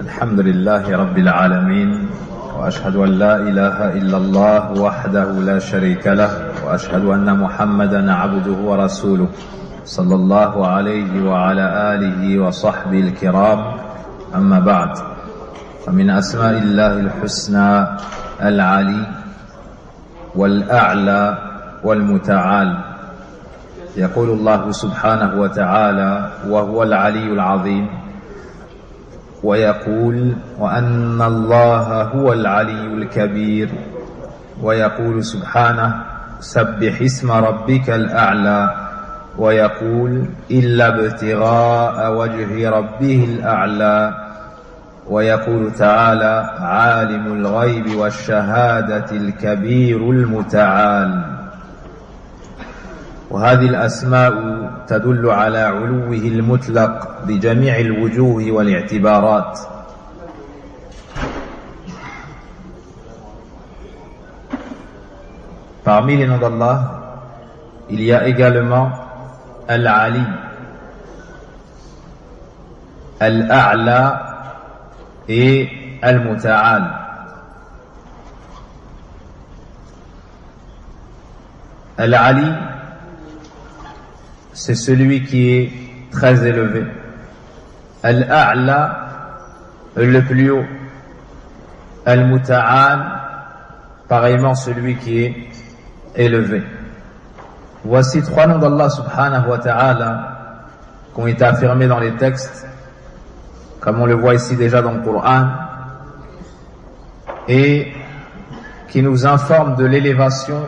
الحمد لله رب العالمين وأشهد أن لا إله إلا الله وحده لا شريك له وأشهد أن محمدا عبده ورسوله صلى الله عليه وعلى آله وصحبه الكرام أما بعد فمن أسماء الله الحسنى العلي والأعلى والمتعال يقول الله سبحانه وتعالى وهو العلي العظيم ويقول وأن الله هو العلي الكبير ويقول سبحانه سبح اسم ربك الأعلى ويقول إلا ابتغاء وجه ربه الأعلى ويقول تعالى عالم الغيب والشهادة الكبير المتعال. وهذه الأسماء تدل على علوه المطلق بجميع الوجوه والاعتبارات. Parmi les noms d'Allah, il y a également Al-Ali, Al-A'la et Al-Muta'al. Al-Ali, c'est celui qui est très élevé. Al-A'la, le plus haut. Al-Muta'al, pareillement celui qui est élevé. Voici trois noms d'Allah subhanahu wa ta'ala qui ont été affirmés dans les textes, comme on le voit ici déjà dans le Coran, et qui nous informent de l'élévation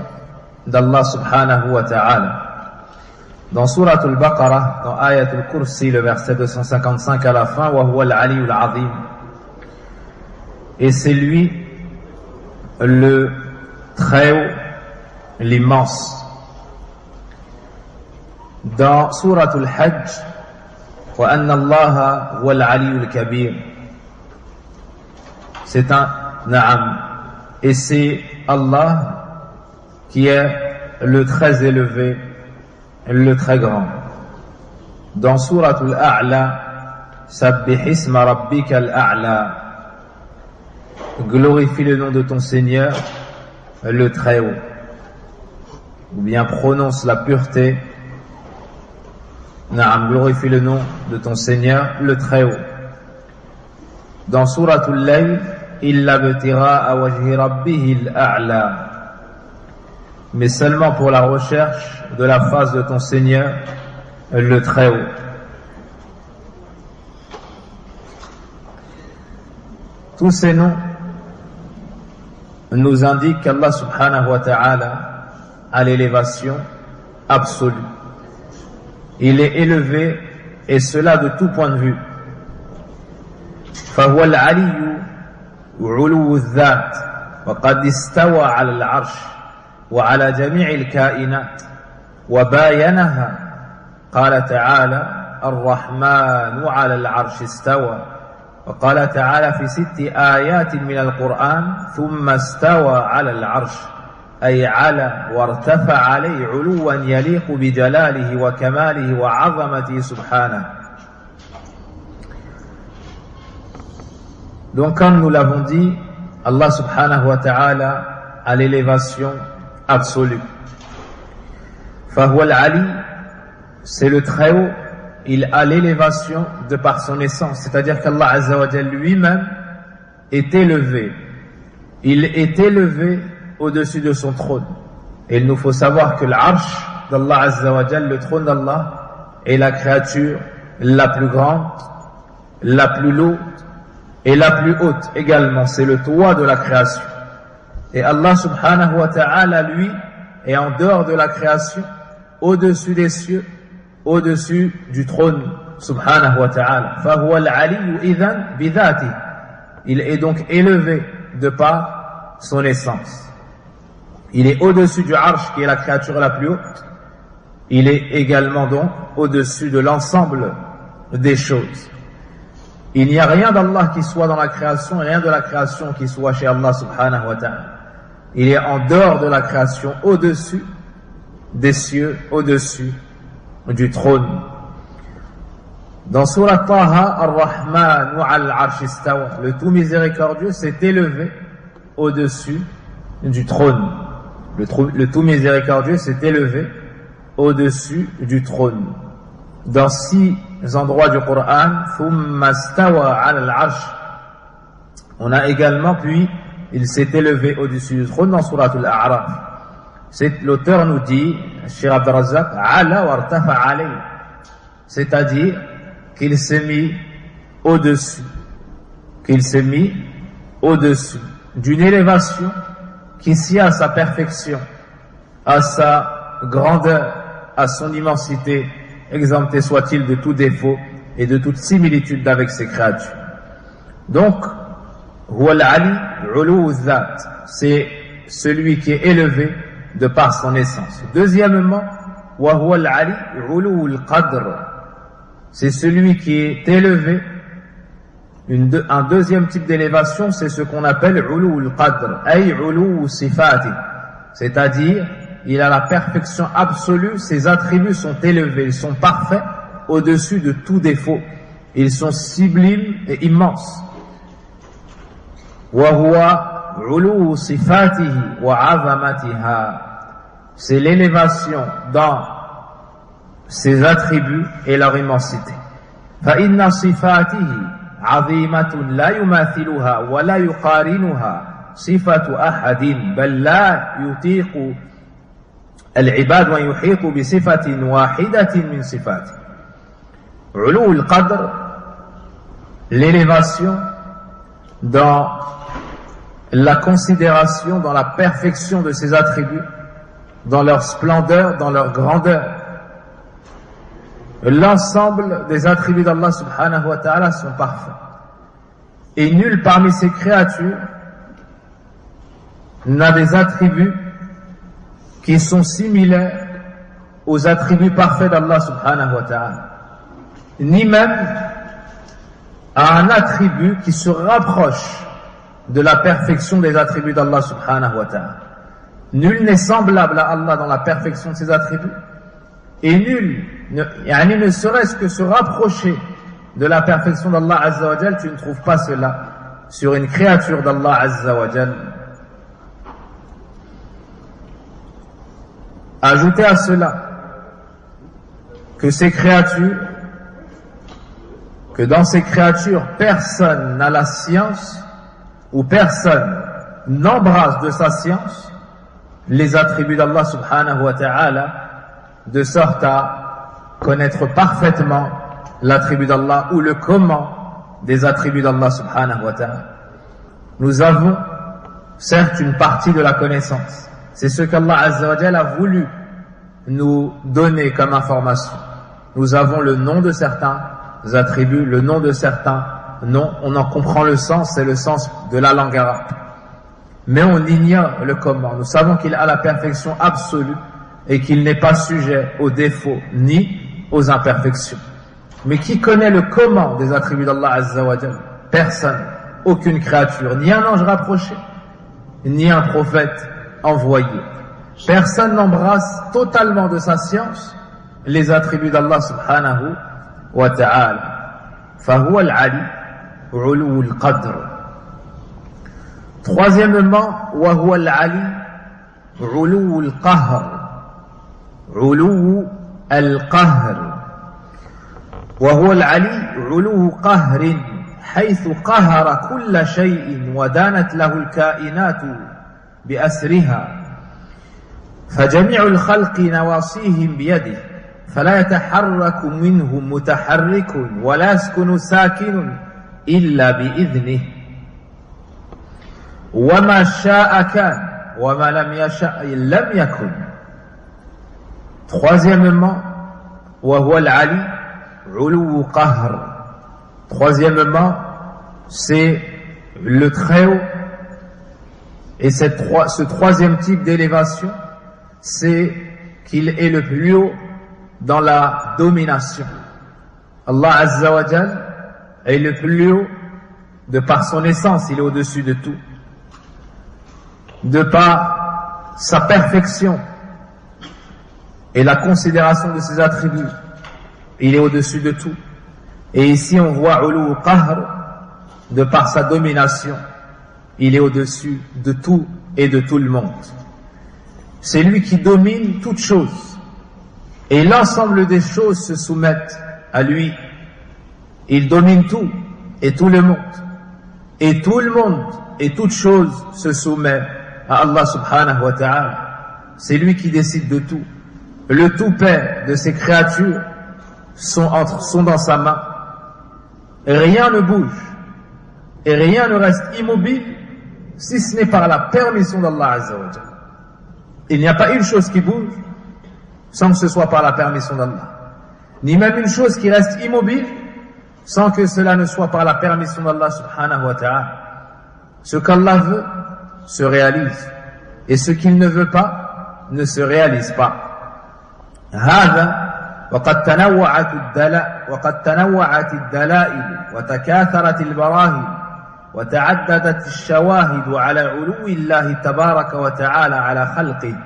d'Allah subhanahu wa ta'ala. Dans Surat al-Baqarah, dans Ayat al-Kursi, le verset 255 à la fin, wa huwa al-Ali al-Azim. Et c'est lui le très haut, l'immense. Dans Surat al-Hajj, wa anna Allah huwa al-Ali al-Kabir. C'est un na'am. Et c'est Allah qui est le très élevé, le très grand. Dans Surat al-A'la, Sabbih isma rabbika al-A'la. Glorifie le nom de ton Seigneur, le très haut. Ou bien prononce la pureté. Naam, glorifie le nom de ton Seigneur, le très haut. Dans Surat al-Layl, illa btira'a wajhi rabbihi al-A'la. Mais seulement pour la recherche de la face de ton Seigneur, le très haut. Tous ces noms nous indiquent qu'Allah subhanahu wa ta'ala a l'élévation absolue. Il est élevé, et cela de tout point de vue. فهو العلي علو الذات وقد استوى على العرش وعلى جميع الكائنات وباينها. قال تعالى الرحمن على العرش استوى. وقال تعالى في 6 آيات من القرآن ثم استوى على العرش أي على وارتفع عليه علوا يليق بجلاله وكماله وعظمته سبحانه. Donc comme nous l'avons dit, Allah subhanahu wa ta'ala a l'élévation absolue. Fahuwa al-Ali, c'est le très haut, il a l'élévation de par son essence, c'est-à-dire qu'Allah azza wa jalla lui-même est élevé. Il est élevé au-dessus de son trône. Et il nous faut savoir que l'arsh d'Allah azza wa jalla, le trône d'Allah, est la créature la plus grande, la plus lourde et la plus haute également. C'est le toit de la création. Et Allah subhanahu wa ta'ala, lui, est en dehors de la création, au-dessus des cieux, au-dessus du trône subhanahu wa ta'ala. Fahuwa al-aliyu idhan bidhati. Il est donc élevé de par son essence. Il est au-dessus du arsh qui est la créature la plus haute. Il est également donc au-dessus de l'ensemble des choses. Il n'y a rien d'Allah qui soit dans la création, rien de la création qui soit chez Allah subhanahu wa ta'ala. Il est en dehors de la création, au-dessus des cieux, au-dessus du trône. Dans Surat Taha, Ar-Rahman al-Arsh istawa, le tout miséricordieux s'est élevé au-dessus du trône. Le tout miséricordieux s'est élevé au-dessus du trône. Dans 6 endroits du Coran, Thumma stawa al-Arsh, on a également, puis il s'est élevé au-dessus du trône dans Surat al-A'raf. L'auteur nous dit, Cheikh Abd al-Razzaq, ala wa irtafa alayhi, c'est-à-dire qu'il s'est mis au-dessus, d'une élévation qui sied à sa perfection, à sa grandeur, à son immensité, exempté soit-il de tout défaut et de toute similitude avec ses créatures. Donc, huwa al-ali ulu al-dhat, c'est celui qui est élevé de par son essence. Deuxièmement, wa huwa al-ali ulu al-qadr, c'est celui qui est élevé. Un deuxième type d'élévation, c'est ce qu'on appelle ulu al-qadr, ay ulu sifati, c'est-à-dire il a la perfection absolue, ses attributs sont élevés, ils sont parfaits au-dessus de tout défaut, ils sont sublimes et immenses. Wa huwa ulu sifatihi wa 'azamatiha, c'est l'élévation dans ses attributs et leur immensité. Fa inna sifatihi 'azimatun la yumathiluha wa la yuqarinuha sifatu ahadin bal la yutiqu al-'ibad wa yuhitu bi sifatin wahidatin min sifati. Ulu al-qadr, l'élévation dans la considération, dans la perfection de ses attributs, dans leur splendeur, dans leur grandeur. L'ensemble des attributs d'Allah subhanahu wa ta'ala sont parfaits. Et nul parmi ses créatures n'a des attributs qui sont similaires aux attributs parfaits d'Allah subhanahu wa ta'ala. Ni même à un attribut qui se rapproche de la perfection des attributs d'Allah subhanahu wa ta'ala. Nul n'est semblable à Allah dans la perfection de ses attributs, et nul ne serait-ce que se rapprocher de la perfection d'Allah azza wa jal, tu ne trouves pas cela sur une créature d'Allah azza wa jal. Ajoutez à cela que dans ces créatures, personne n'a la science, ou personne n'embrasse de sa science les attributs d'Allah subhanahu wa ta'ala, de sorte à connaître parfaitement l'attribut d'Allah ou le comment des attributs d'Allah subhanahu wa ta'ala. Nous avons certes une partie de la connaissance, c'est ce qu'Allah azza wa jalla a voulu nous donner comme information. Nous avons le nom de certains attributs, le nom de certains noms, on en comprend le sens, c'est le sens de la langue arabe. Mais on ignore le comment. Nous savons qu'il a la perfection absolue et qu'il n'est pas sujet aux défauts ni aux imperfections. Mais qui connaît le comment des attributs d'Allah azza wa jalla? Personne, aucune créature, ni un ange rapproché, ni un prophète envoyé. Personne n'embrasse totalement de sa science les attributs d'Allah subhanahu wa ta'ala. Fahuwa al-ali ulu al-qadr. Troisièmement, wa huwa al-ali ulu al-qahr. Ulu al-qahr. Wa huwa al-ali ulu qahr حيث قهر كل شيء ودانت له الكائنات بأسرها فجميع الخلق نواصيهم بيده فلا يتحرك منهم متحرك ولا يسكن ساكن إلا بإذنه وما شاء كان وما لم يشاء لم يكن. Troisièmement, وهو العلي علو قهر. Troisièmement, c'est le Très-Haut, et ce troisième type d'élévation, c'est qu'il est le plus haut dans la domination. Allah Azza wa Jal est le plus haut de par son essence, il est au-dessus de tout. De par sa perfection et la considération de ses attributs, il est au-dessus de tout. Et ici on voit Ulu Qahr, de par sa domination, il est au-dessus de tout et de tout le monde. C'est lui qui domine toutes choses. Et l'ensemble des choses se soumettent à lui. Il domine tout et tout le monde. Et tout le monde et toute chose se soumet à Allah subhanahu wa ta'ala. C'est lui qui décide de tout. Le tout père de ses créatures sont dans sa main. Rien ne bouge et rien ne reste immobile si ce n'est par la permission d'Allah Azza wa Jalla. Il n'y a pas une chose qui bouge sans que ce soit par la permission d'Allah, ni même une chose qui reste immobile sans que cela ne soit par la permission d'Allah subhanahu wa ta'ala. Ce qu'Allah veut se réalise et ce qu'il ne veut pas ne se réalise pas. هذا وقد تنوعت الدلائل وتكاثرت البراهين وتعددت الشواهد على علو الله تبارك وتعالى على خلقه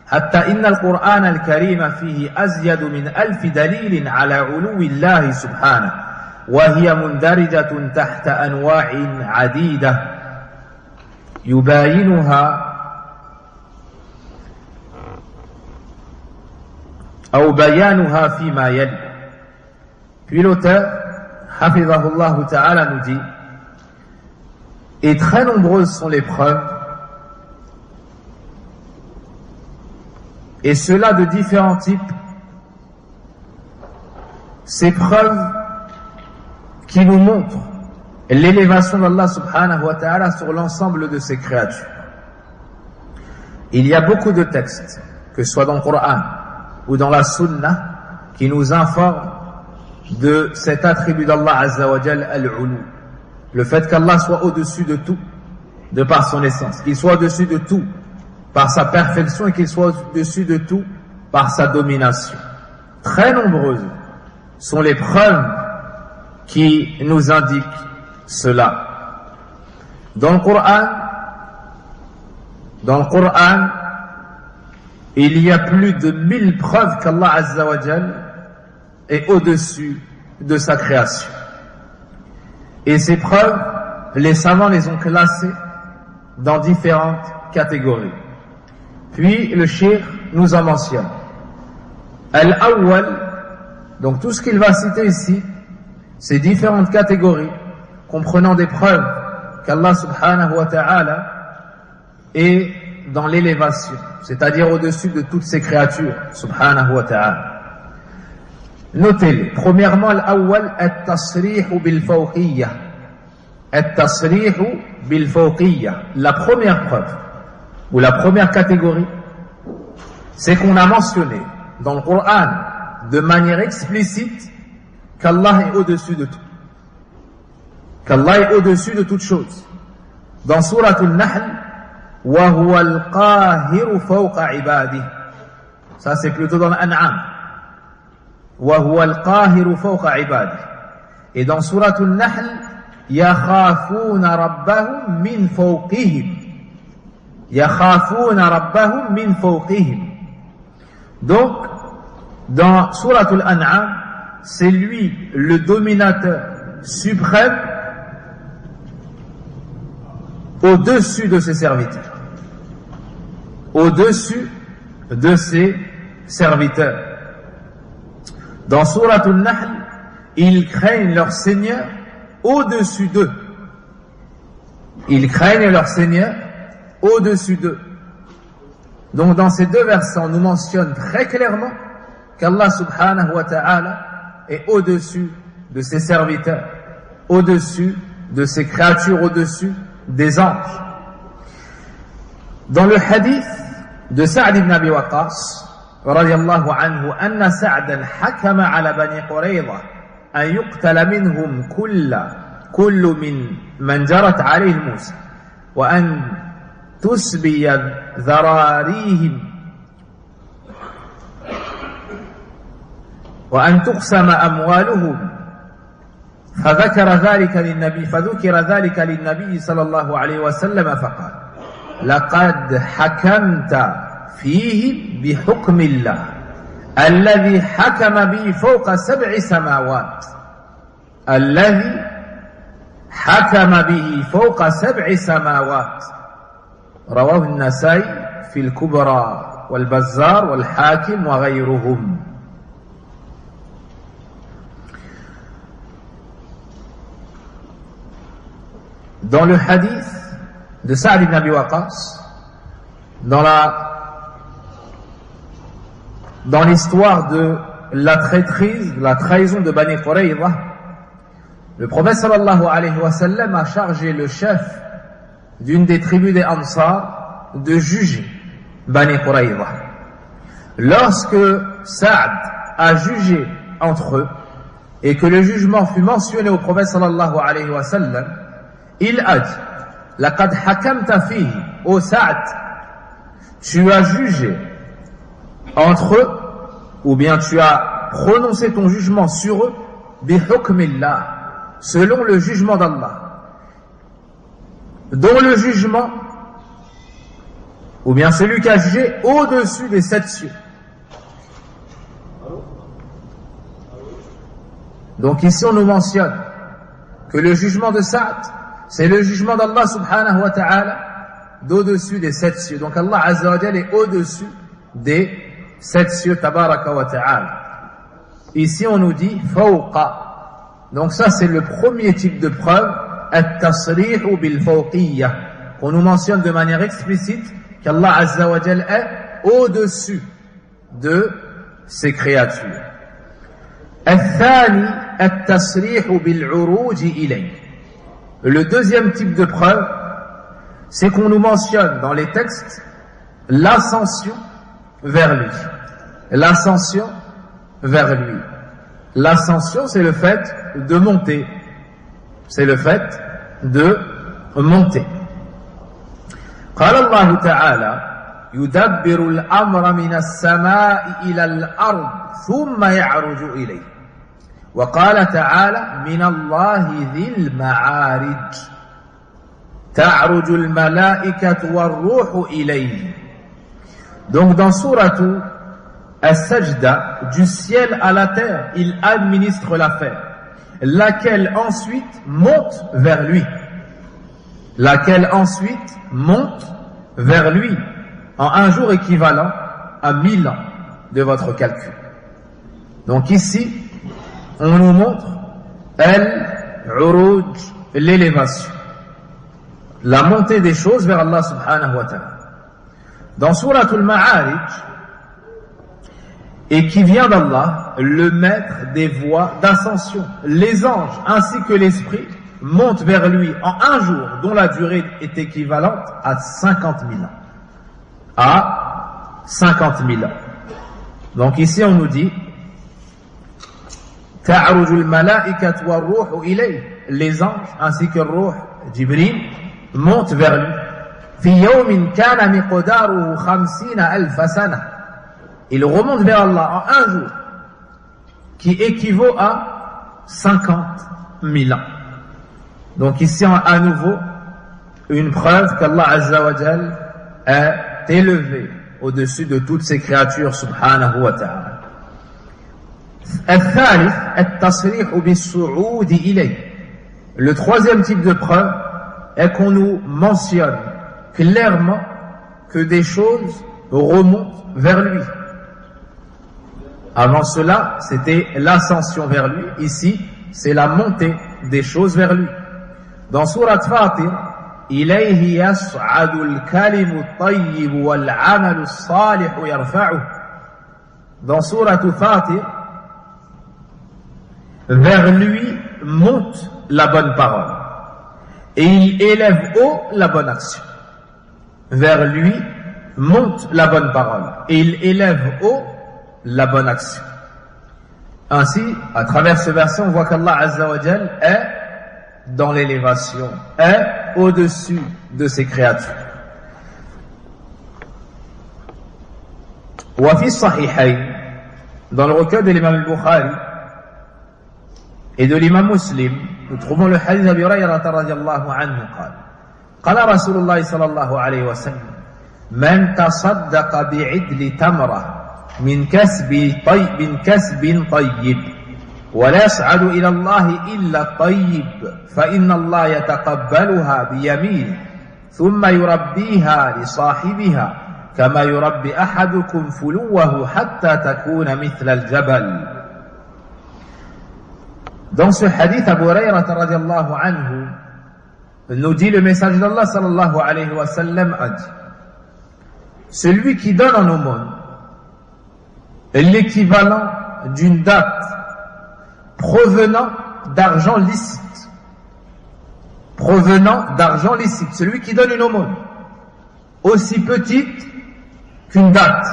حتى إن القرآن الكريم فيه أزيد من 1000 دليل على علو الله سبحانه وهي مندرجة تحت أنواع عديدة يباينها أو بيانها فيما يلي. Puis l'auteur, Hafidhahullah Ta'ala, nous dit: et très nombreuses sont les preuves, et cela de différents types, ces preuves qui nous montrent l'élévation d'Allah subhanahu wa ta'ala sur l'ensemble de ses créatures. Il y a beaucoup de textes, que ce soit dans le Coran ou dans la Sunna, qui nous informent de cet attribut d'Allah Azza wa Jal al-Ulu. Le fait qu'Allah soit au-dessus de tout, de par son essence, qu'il soit au-dessus de tout par sa perfection et qu'il soit au-dessus de tout par sa domination. Très nombreuses sont les preuves qui nous indiquent cela. Dans le Coran, il y a plus de 1000 preuves qu'Allah Azza wa Jal est au-dessus de sa création. Et ces preuves, les savants les ont classées dans différentes catégories. Puis le cheikh nous en mentionne. Al-Awwal, donc tout ce qu'il va citer ici, c'est différentes catégories comprenant des preuves qu'Allah subhanahu wa ta'ala est dans l'élévation, c'est-à-dire au-dessus de toutes ses créatures, subhanahu wa ta'ala. Notez-les. Premièrement, l'awwal, at-tasrihu bil-fawqiyya. At-tasrihu bil-fawqiyya. La première preuve, ou la première catégorie, c'est qu'on a mentionné dans le Coran, de manière explicite, qu'Allah est au-dessus de tout. Qu'Allah est au-dessus de toute chose. Dans Surat al-Nahl, wa huwa al-qahiru fawqa ibadihi. Ça, c'est plutôt dans l'An'am. وهو القاهر فوق عباده. Et dans Surat al-Nahl, يخافون ربهم من فوقهم. يخافون ربهم من فوقهم. Donc, dans Surat al-An'am, c'est lui le dominateur suprême au-dessus de ses serviteurs. Au-dessus de ses serviteurs. Dans Surat al-Nahl, ils craignent leur Seigneur au-dessus d'eux. Ils craignent leur Seigneur au-dessus d'eux. Donc dans ces deux versets, on nous mentionne très clairement qu'Allah subhanahu wa ta'ala est au-dessus de ses serviteurs, au-dessus de ses créatures, au-dessus des anges. Dans le hadith de Sa'd ibn Abi Waqqas, رضي الله عنه أن سعدا حكم على بني قريظة أن يقتل منهم كل من جرت عليه الموسى وأن تسبي ذراريهم وأن تقسم أموالهم فذكر ذلك للنبي صلى الله عليه وسلم فقال لقد حكمت فيه بحكم الله الذي حكم به فوق 7 سماوات الذي حكم به فوق 7 سماوات رواه النسائي في الكبرى والبزار والحاكم وغيرهم. Dans le hadith de Sa'd ibn Abi Waqqas, dans l'histoire de la traîtrise, la trahison de Bani Qurayza, le prophète sallallahu alayhi wa sallam a chargé le chef d'une des tribus des Ansar de juger Bani Qurayza. Lorsque Sa'd a jugé entre eux et que le jugement fut mentionné au prophète sallallahu alayhi wa sallam, il a dit: Laqad hakamta fihi, ô Sa'd, tu as jugé entre eux, ou bien tu as prononcé ton jugement sur eux, bi hukmillah, selon le jugement d'Allah, dont le jugement, ou bien celui qui a jugé au-dessus des 7 cieux. Donc ici on nous mentionne que le jugement de Sa'd, c'est le jugement d'Allah subhanahu wa ta'ala d'au-dessus des 7 cieux. Donc Allah azza wa jalla est au-dessus des 7 cieux, tabaraka wa ta'ala. Ici on nous dit fawqa. Donc ça c'est le premier type de preuve, at-tasrihu bil fawqiyya, qu'on nous mentionne de manière explicite qu'Allah azza wa jalla est au-dessus de ses créatures. الثاني التصريح بالعروج إليه. Le deuxième type de preuve, c'est qu'on nous mentionne dans les textes l'ascension vers lui. L'ascension vers lui. L'ascension, c'est le fait de monter. C'est le fait de monter. قال الله تعالى يدبر الأمر من السماء إلى الأرض ثم يعرج إليه. وقال تعالى من الله ذي المعارج تعرج الملائكة والروح إليه. Donc dans sourate As-Sajda, du ciel à la terre, il administre l'affaire, laquelle ensuite monte vers lui. Laquelle ensuite monte vers lui en un jour équivalent à 1000 ans de votre calcul. Donc ici, on nous montre al-uruj, l'élévation, la montée des choses vers Allah subhanahu wa ta'ala. Dans Surat al-Ma'arij, et qui vient d'Allah, le maître des voies d'ascension, les anges ainsi que l'esprit montent vers lui en un jour dont la durée est équivalente à 50 000 ans. À 50 000 ans. Donc ici on nous dit تعرج الملائكة والروح إليه, les anges ainsi que le Ruh, Jibril, montent vers lui. في يوم كان مقداره 50,000 سنة. Il remonte vers Allah en un jour qui équivaut à 50 000 ans. Donc ici à nouveau une preuve qu'Allah Azza wa Jal est élevé au-dessus de toutes ses créatures subhanahu wa ta'ala. الثالث التصريح بالصعود إليه. Le troisième type de preuve est qu'on nous mentionne clairement que des choses remontent vers lui. Avant cela, c'était l'ascension vers lui. Ici, c'est la montée des choses vers lui. Dans Surat Fatir, إليه يصعد الكلم الطيب والعمل الصالح يرفعه. Dans Surat Fatir, vers lui monte la bonne parole et il élève haut la bonne action. Vers lui monte la bonne parole et il élève haut la bonne action. Ainsi, à travers ce verset, on voit qu'Allah Azza wa Jal est dans l'élévation, est au-dessus de ses créatures. Wa fi sahihayn, dans le recueil de l'imam al-Bukhari et de l'imam Muslim, nous trouvons le hadith d'Abi Hurayrata radiyallahu anhu قال قال رسول الله صلى الله عليه وسلم من تصدق بعدل تمرة من كسب طيب ولا يصعد إلى الله إلا الطيب فإن الله يتقبلها بيمينه ثم يربيها لصاحبها كما يربي أحدكم فلوه حتى تكون مثل الجبل. Dans ce hadith, Abu Hurayrah radiyallahu anhu nous dit le message d'Allah sallallahu alayhi wa sallam a dit: celui qui donne en aumône l'équivalent d'une date provenant d'argent licite, celui qui donne une aumône aussi petite qu'une date,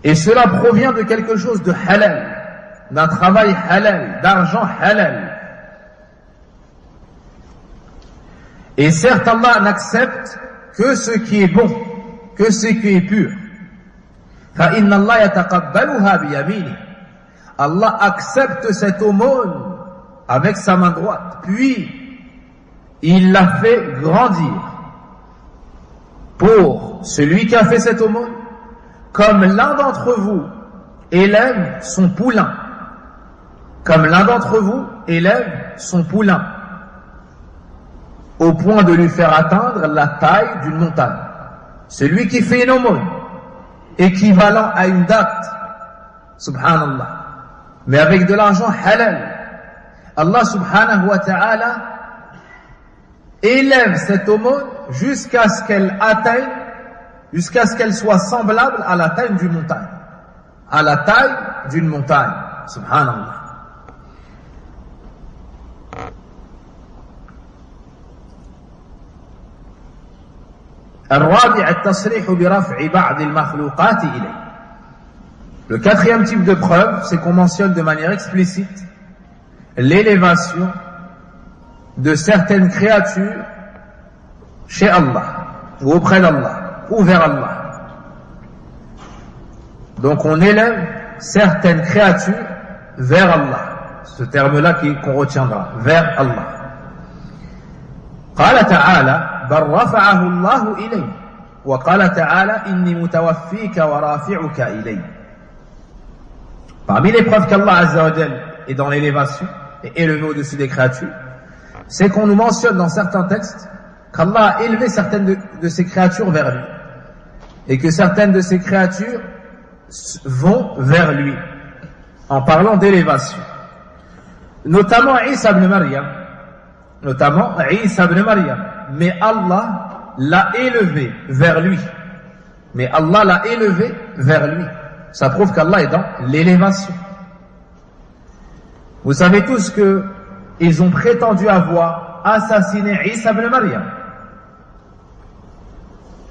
et cela provient de quelque chose de halal, d'un travail halal, d'argent halal. Et certes, Allah n'accepte que ce qui est bon, que ce qui est pur. فَإِنَّ اللَّهَ يَتَقَبَّلُهَا بِيَمِينِهِ. Allah accepte cette aumône avec sa main droite, puis il la fait grandir pour celui qui a fait cette aumône, comme l'un d'entre vous élève son poulain. Comme l'un d'entre vous élève son poulain, au point de lui faire atteindre la taille d'une montagne. Celui qui fait une aumône, équivalent à une date, subhanallah, mais avec de l'argent halal, Allah subhanahu wa ta'ala élève cette aumône jusqu'à ce qu'elle atteigne, jusqu'à ce qu'elle soit semblable à la taille d'une montagne. À la taille d'une montagne, subhanallah. الرابع التصريح برفع بعض المخلوقات إليه. Le quatrième type de preuve, c'est qu'on mentionne de manière explicite l'élévation de certaines créatures chez Allah, ou auprès d'Allah, ou vers Allah. Donc on élève certaines créatures vers Allah. Ce terme-là qu'on retiendra, vers Allah. قال تعالى بل رفعه الله إليه وقال تعالى إني متوفيك ورافعك إليه. Parmi les preuves qu'Allah Azza wa Jal est dans l'élévation et élevé au-dessus des créatures, c'est qu'on nous mentionne dans certains textes qu'Allah a élevé certaines de ces créatures vers lui et que certaines de ces créatures vont vers lui en parlant d'élévation, notamment Isa ibn Maryam, mais Allah l'a élevé vers lui. Ça prouve qu'Allah est dans l'élévation. Vous savez tous que ils ont prétendu avoir assassiné Isa ibn Maryam,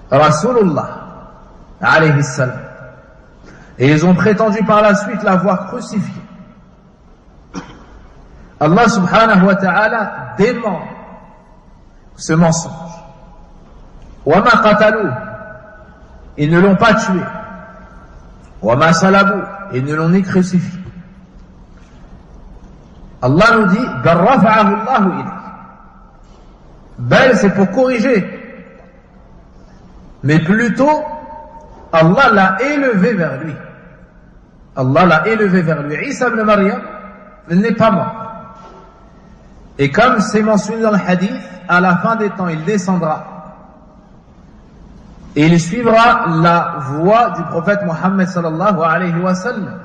Rasulullah alayhi salam, et ils ont prétendu par la suite l'avoir crucifié. Allah subhanahu wa ta'ala dément ce mensonge. وَمَا قَتَلُوهُ, ils ne l'ont pas tué. وَمَا صَلَبُوهُ, ils ne l'ont ni crucifié. Allah nous dit بَلْ رَفَعَهُ اللَّهُ إِلَيْهِ. Bel, c'est pour corriger, mais plutôt Allah l'a élevé vers lui. Isa ibn Maryam n'est pas mort. Et comme c'est mentionné dans le hadith, à la fin des temps, il descendra et il suivra la voie du prophète Mohammed sallallahu alayhi wa sallam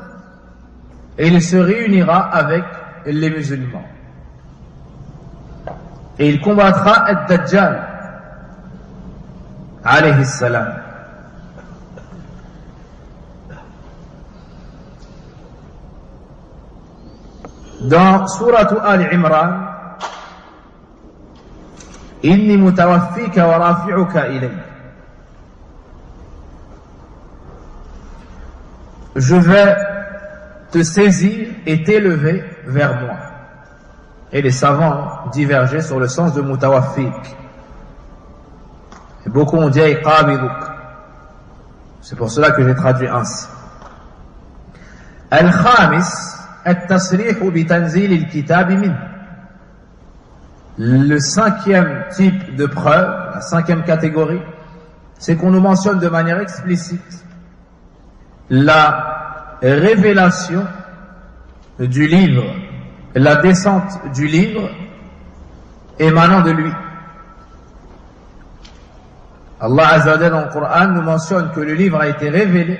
et il se réunira avec les musulmans et il combattra Ad-Dajjal alayhi salam. Dans Sourate Al-Imran, Inni mutawaffika wa rafi'uka ilayk. Je vais te saisir et t'élever vers moi. Et les savants divergeaient sur le sens de mutawaffik. Et beaucoup ont dit qabiduk. C'est pour cela que j'ai traduit ainsi. Al-Khamis, at-tasrih bi tanzil al-kitab min. Le cinquième type de preuve, la cinquième catégorie, c'est qu'on nous mentionne de manière explicite la révélation du livre, la descente du livre émanant de lui. Allah Azza wa Jalla dans le Coran nous mentionne que le livre a été révélé,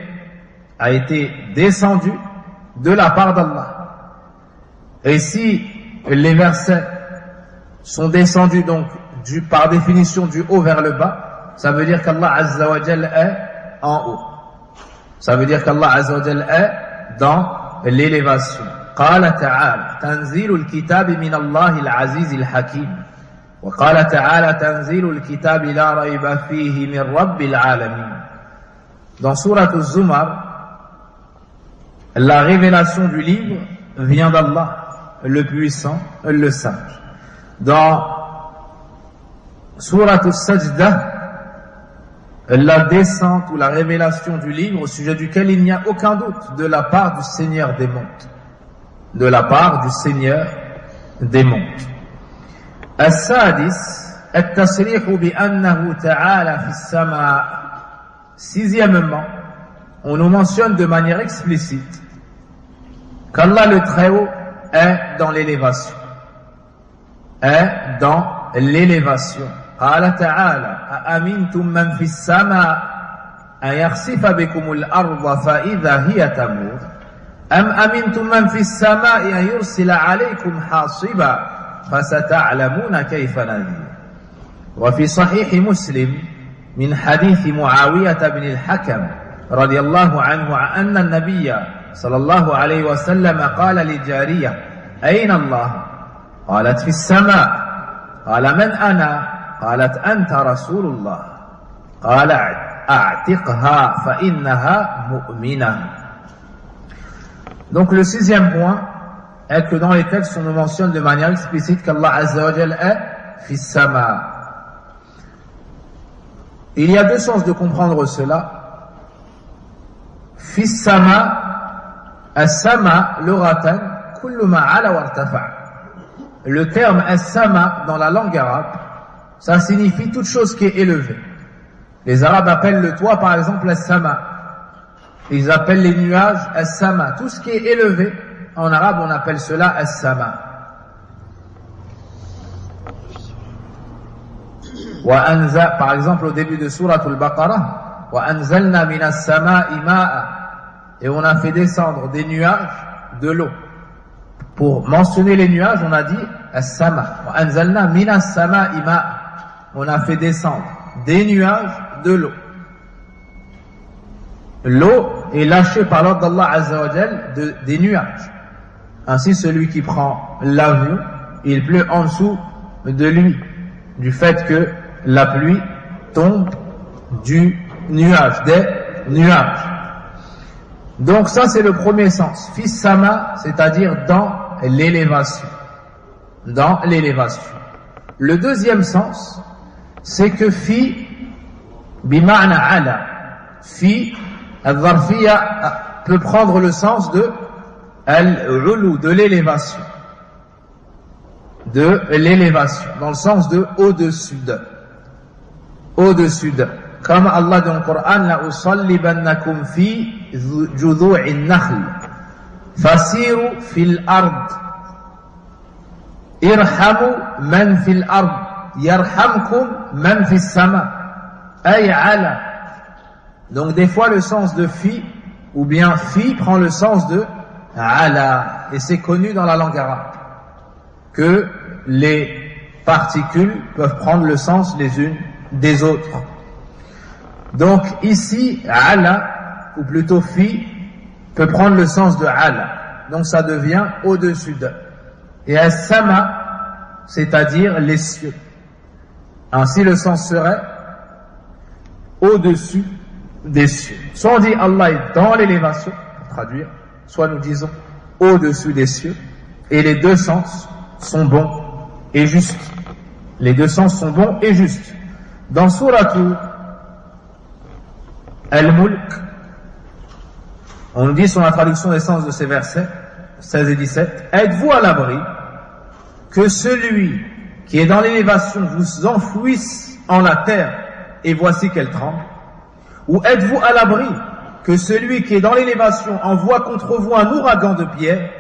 a été descendu de la part d'Allah. Et si les versets sont descendus donc par définition du haut vers le bas, ça veut dire qu'Allah Azza wa Jalla est en haut. Ça veut dire qu'Allah Azza wa Jalla est dans l'élévation. قال تعالى تنزيل الكتاب من الله العزيز الحكيم وقال تعالى تنزيل الكتاب لا ريب فيه من رب العالمين. Dans Sourate Az-Zumar, la révélation du livre vient d'Allah, le puissant, le sage. Dans Sourate As-Sajdah, la descente ou la révélation du livre au sujet duquel il n'y a aucun doute de la part du Seigneur des mondes. De la part du Seigneur des mondes. As-Sadis, التصريح بأنه تعالى في السماء. Sixièmement, on nous mentionne de manière explicite qu'Allah le Très-Haut est dans l'élévation. Est dans l'élévation. قال تعالى أأمنتم من في السماء أن يخسف بكم الأرض فإذا هي تمور أم أمنتم من في السماء أن يرسل عليكم حاصبا فستعلمون كيف نذير. وفي صحيح مسلم من حديث معاوية بن الحكم رضي الله عنه أن النبي صلى الله عليه وسلم قال لجارية أين الله؟ قالت في السماء. قال من أنا؟ قالت أنت رسول الله. قال أعتقها فإنها مؤمنة. Donc le sixième point est que dans les textes on nous mentionne de manière explicite qu'Allah Azza wa Jalla est fis sama. Il y a deux sens de comprendre cela. Fis sama, as-sama lugatan kullu ma ala wa irtafa. Le terme as-sama dans la langue arabe, ça signifie toute chose qui est élevée. Les Arabes appellent le toit par exemple as-sama. Ils appellent les nuages as-sama. Tout ce qui est élevé, en arabe on appelle cela as-sama. Par exemple au début de Sourate Al-Baqarah, وَأَنزَلْنَا مِنَ السَّمَاءِ مَاءً. Et on a fait descendre des nuages de l'eau. Pour mentionner les nuages, on a dit as-sama. وَأَنزَلْنَا مِنَ السَّمَاءِ مَاءً. On a fait descendre des nuages de l'eau. L'eau est lâchée par l'ordre d'Allah Azza wa Jal des nuages. Ainsi, celui qui prend l'avion, il pleut en dessous de lui, du fait que la pluie tombe du nuage, des nuages. Donc ça, c'est le premier sens. Fis sama, c'est-à-dire dans l'élévation. Dans l'élévation. Le deuxième sens, c'est que fi bima'na ala. Fi al-dharfiyya peut prendre le sens de al-ulu, de l'élévation. De l'élévation, dans le sens de au-dessus de. Au-dessus de. Comme Allah dans le Coran, la usallibannakum fi judhu'in nakhl fasiru fil ard irhamu man fil ard yarhamkum man fis sama ay ala. Donc des fois le sens de fi ou bien fi prend le sens de ala, et c'est connu dans la langue arabe que les particules peuvent prendre le sens les unes des autres. Donc ici ala, ou plutôt fi, peut prendre le sens de ala, donc ça devient au-dessus de. Et as-sama, c'est-à-dire les cieux. Ainsi le sens serait au-dessus des cieux. Soit on dit Allah est dans l'élévation, pour traduire, soit nous disons au-dessus des cieux, et les deux sens sont bons et justes. Les deux sens sont bons et justes. Dans Sourate Al-Mulk, on nous dit sur la traduction des sens de ces versets 16 et 17, êtes-vous à l'abri que celui qui est dans l'élévation vous enfouisse en la terre et voici qu'elle tremble? Ou êtes-vous à l'abri que celui qui est dans l'élévation envoie contre vous un ouragan de pierre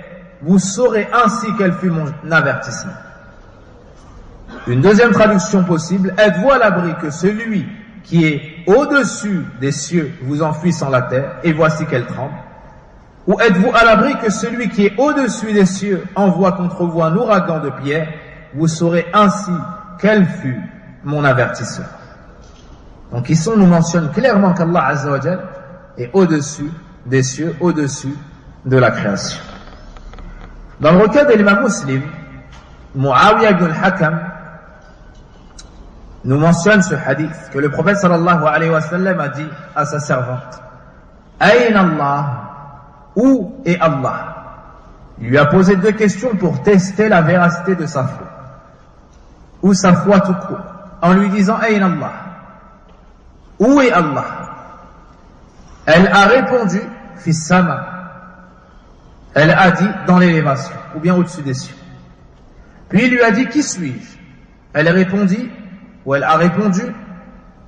vous saurez ainsi quel fut mon avertissement. Une deuxième traduction possible, êtes-vous à l'abri que celui qui est au-dessus des cieux vous enfuit sans la terre, et voici qu'elle tremble? Ou êtes-vous à l'abri que celui qui est au-dessus des cieux envoie contre vous un ouragan de pierre, vous saurez ainsi quel fut mon avertissement. Donc ici on nous mentionne clairement qu'Allah Azza wa Jal est au-dessus des cieux, au-dessus de la création. Dans le recueil de l'imam Muslim, Muawiyah ibn al-Hakam nous mentionne ce hadith que le prophète sallallahu alayhi wa sallam a dit à sa servante: Ayn Allah, où est Allah? Il lui a posé deux questions pour tester la véracité de sa foi, ou sa foi tout court, en lui disant Ayn Allah, où est Allah? Elle a répondu Fis sama. Elle a dit dans l'élévation, ou bien au-dessus des cieux. Puis il lui a dit qui suis-je? Elle répondit, ou elle a répondu,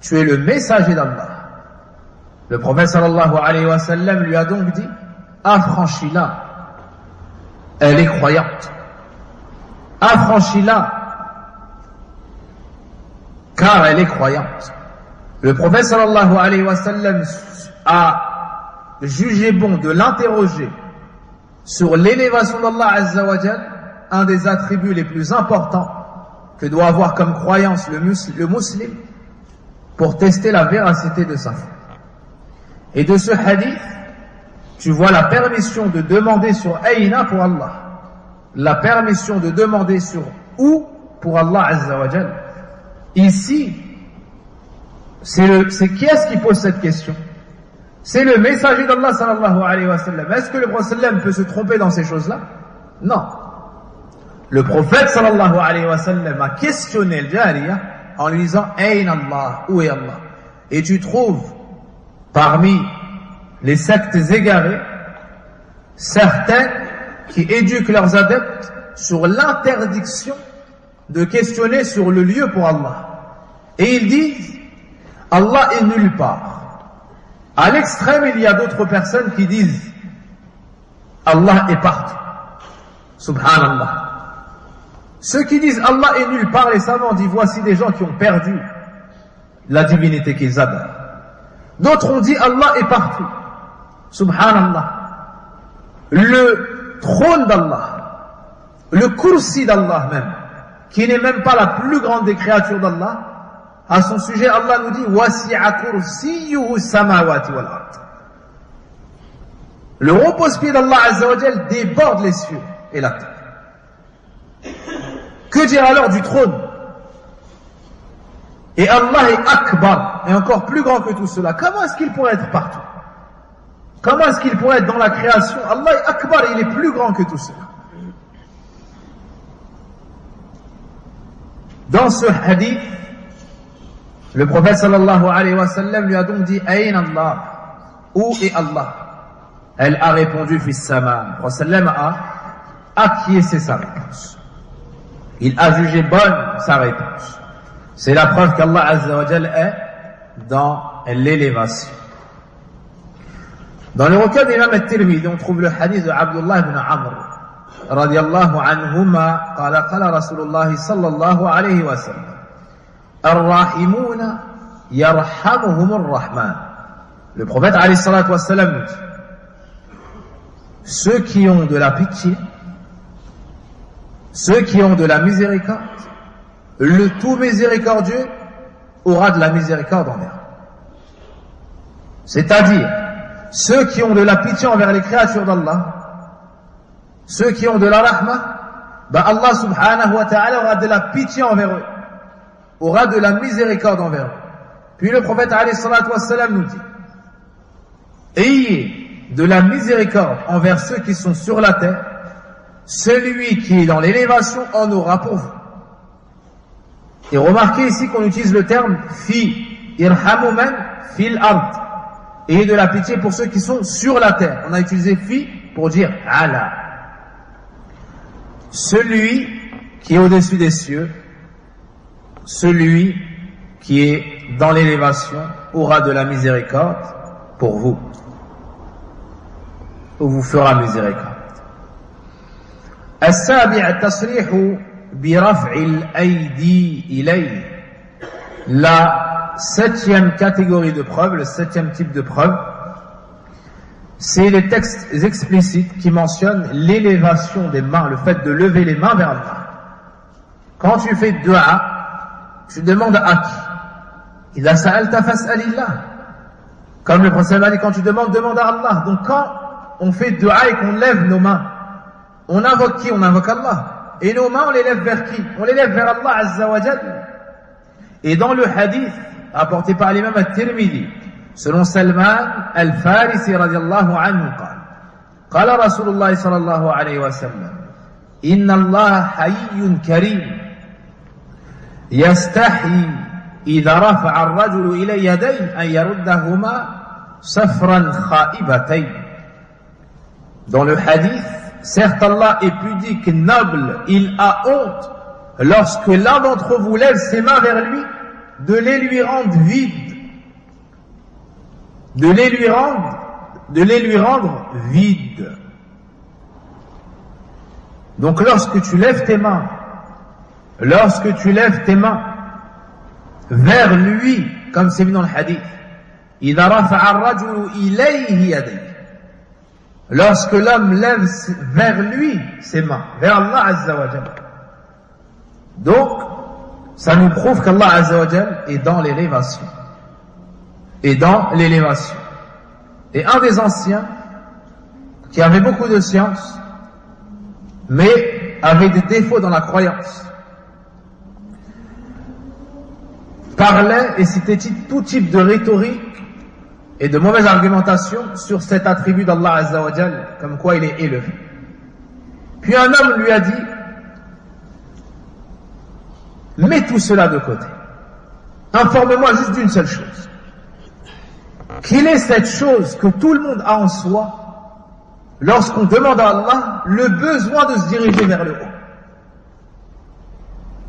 tu es le messager d'Allah. Le prophète sallallahu alayhi wa sallam lui a donc dit, affranchis-la, elle est croyante. Affranchis-la, car elle est croyante. Le prophète sallallahu alayhi wa sallam a jugé bon de l'interroger sur l'élévation d'Allah Azza wa Jal, un des attributs les plus importants que doit avoir comme croyance le musulman, pour tester la véracité de sa foi. Et de ce hadith, tu vois la permission de demander sur Aïna pour Allah, la permission de demander sur où pour Allah Azza wa Jal. Ici, c'est qui est-ce qui pose cette question? C'est le messager d'Allah sallallahu alayhi wa sallam. Est-ce que le prophète sallam peut se tromper dans ces choses-là? Non. Le prophète sallallahu alayhi wa sallam a questionné le Jariya en lui disant Ayn Allah, où est Allah? Et tu trouves parmi les sectes égarées certaines qui éduquent leurs adeptes sur l'interdiction de questionner sur le lieu pour Allah. Et ils disent Allah est nulle part. À l'extrême, il y a d'autres personnes qui disent Allah est partout. Subhanallah. Ceux qui disent Allah est nulle part, les savants disent voici des gens qui ont perdu la divinité qu'ils adorent. D'autres ont dit Allah est partout. Subhanallah. Le trône d'Allah, le kursi d'Allah même, qui n'est même pas la plus grande des créatures d'Allah, à son sujet, Allah nous dit wasi'a kursiyyuhu samawati wal ard. Le repose-pied d'Allah Azza wa Jal déborde les cieux et la terre. Que dire alors du trône? Et Allah est akbar, et encore plus grand que tout cela. Comment est-ce qu'il pourrait être partout? Comment est-ce qu'il pourrait être dans la création? Allah est akbar, et il est plus grand que tout cela. Dans ce hadith, le prophète sallallahu alayhi wa sallam lui a donc dit Ayn Allah, où est Allah? Elle a répondu Fis sama. Le prophète sallam a acquiescé sa réponse. Il a jugé bonne sa réponse. C'est la preuve qu'Allah Azza wa Jal est dans l'élévation. Dans le recueil d'Imam al-Tirmidhi, on trouve le hadith de Abdullah ibn Amr radiyallahu anhuma qala qala Rasulullah sallallahu alayhi wa sallam Ar-Rahimuna yarhamuhumur Rahman. Le prophète alayhi salatu wa sallam nous dit ceux qui ont de la pitié, ceux qui ont de la miséricorde, le tout miséricordieux aura de la miséricorde envers eux. C'est-à-dire, ceux qui ont de la pitié envers les créatures d'Allah, ceux qui ont de la rahma, Allah subhanahu wa ta'ala aura de la pitié envers eux, aura de la miséricorde envers eux. Puis le prophète alayhi salatu wa sallam nous dit ayez de la miséricorde envers ceux qui sont sur la terre, celui qui est dans l'élévation en aura pour vous. Et remarquez ici qu'on utilise le terme fi, irhamu man fil ard. Ayez de la pitié pour ceux qui sont sur la terre. On a utilisé fi pour dire ala. Celui qui est au-dessus des cieux, celui qui est dans l'élévation aura de la miséricorde pour vous, ou vous fera miséricorde. السابع التصريح برفع الأيدي إليه. La septième catégorie de preuves, le septième type de preuve, c'est les textes explicites qui mentionnent l'élévation des mains, le fait de lever les mains vers Allah. Quand tu fais dua, tu demandes à qui? Idha sa'alta fas'alillah. Comme le prophète a dit, quand tu demandes, demande à Allah. Donc quand on fait dua et qu'on lève nos mains, on invoque qui? On invoque Allah. Et nos mains, on les lève vers qui? On les lève vers Allah Azza wa Jal. Et dans le hadith apporté par l'imam al-Tirmidhi, selon Salman al-Farisi radiallahu anhu, قال رسول الله صلى الله عليه وسلم إن الله حي كريم يستحي إذا رفع الرجل إلى يديه أن يردهما صفرا خائبتين. Dans le hadith, certes Allah est pudique, noble, il a honte lorsque l'un d'entre vous lève ses mains vers lui, de les lui rendre vides, de les lui rendre vides. Donc lorsque tu lèves tes mains vers lui, comme c'est vu dans le hadith, إذا رفع الرجل إليه يديه, lorsque l'homme lève vers lui ses mains, vers Allah Azza wa Jal. Donc, ça nous prouve qu'Allah Azza wa Jal est dans l'élévation. Et un des anciens, qui avait beaucoup de science, mais avait des défauts dans la croyance, parlait et citait tout type de rhétorique et de mauvaise argumentation sur cet attribut d'Allah Azza wa Jal, comme quoi il est élevé. Puis un homme lui a dit, mets tout cela de côté, informe-moi juste d'une seule chose. Quelle est cette chose que tout le monde a en soi lorsqu'on demande à Allah le besoin de se diriger vers le haut?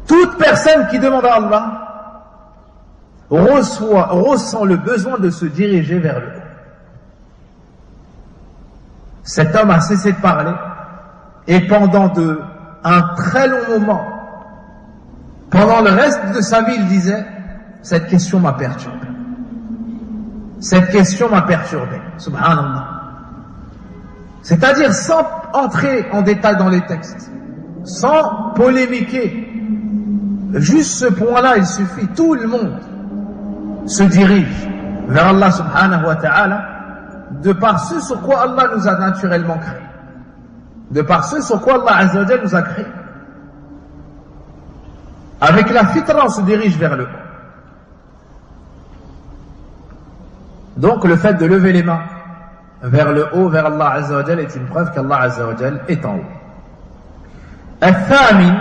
Toute personne qui demande à Allah ressent le besoin de se diriger vers le haut. Cet homme a cessé de parler et pendant un très long moment, pendant le reste de sa vie, il disait, cette question m'a perturbé. Cette question m'a perturbé. Subhanallah. C'est-à-dire sans entrer en détail dans les textes, sans polémiquer, juste ce point-là, il suffit. Tout le monde se dirige vers Allah subhanahu wa ta'ala de par ce sur quoi Allah nous a naturellement créé, de par ce sur quoi Allah Azza wa Jal nous a créé. Avec la fitra, on se dirige vers le haut. Donc le fait de lever les mains vers le haut, vers Allah Azza wa Jal, est une preuve qu'Allah Azza wa Jal est en haut. Al-Thamin,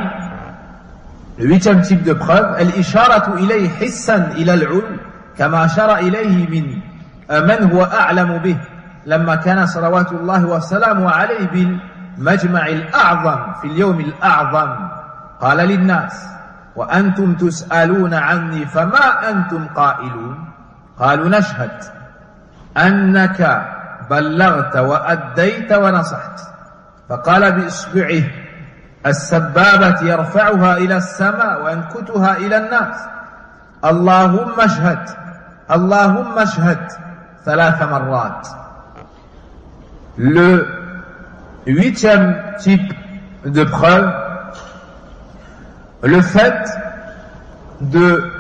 le huitième type de preuve, al-isharatu ilayhi hissan ila al-ul, kama ashara ilayhi man huwa a'lamu bih, lamma kana salawatullahi wa salamu alayhi bil majma' al-a'zam fi al-yawm al-a'zam, qala lin-nas wa antum tus'aluna 'anni fama antum qa'ilun, qalu nashhad أنك بلغت وأديت ونصحت, فقال بإصبعه السبابة يرفعها إلى السماء وينكتها إلى الناس اللهم اشهد اللهم اشهد 3 مرات. Le huitième type de preuve, le fait de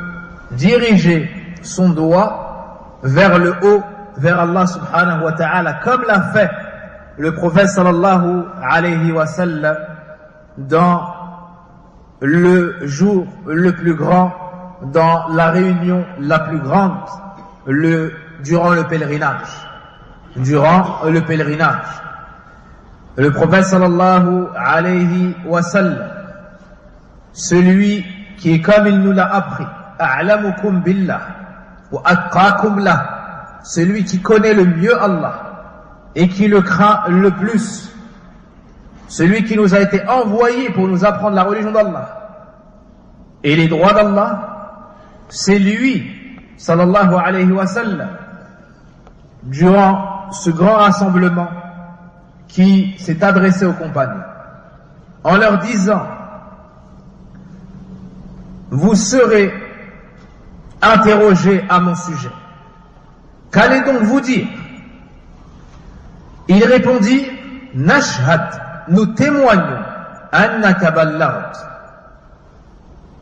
diriger son doigt vers le haut, vers Allah subhanahu wa ta'ala, comme l'a fait le prophète sallallahu alayhi wa sallam dans le jour le plus grand, dans la réunion la plus grande, durant le pèlerinage. Le prophète sallallahu alayhi wa sallam, celui qui est comme il nous l'a appris, a'lamukum billah wa atqakum lah, celui qui connaît le mieux Allah et qui le craint le plus, celui qui nous a été envoyé pour nous apprendre la religion d'Allah et les droits d'Allah, c'est lui, sallallahu alayhi wa sallam, durant ce grand rassemblement, qui s'est adressé aux compagnons en leur disant: vous serez interrogés à mon sujet. Qu'allez donc vous dire? Il répondit: Nashhad, nous témoignons, annaka ballaght,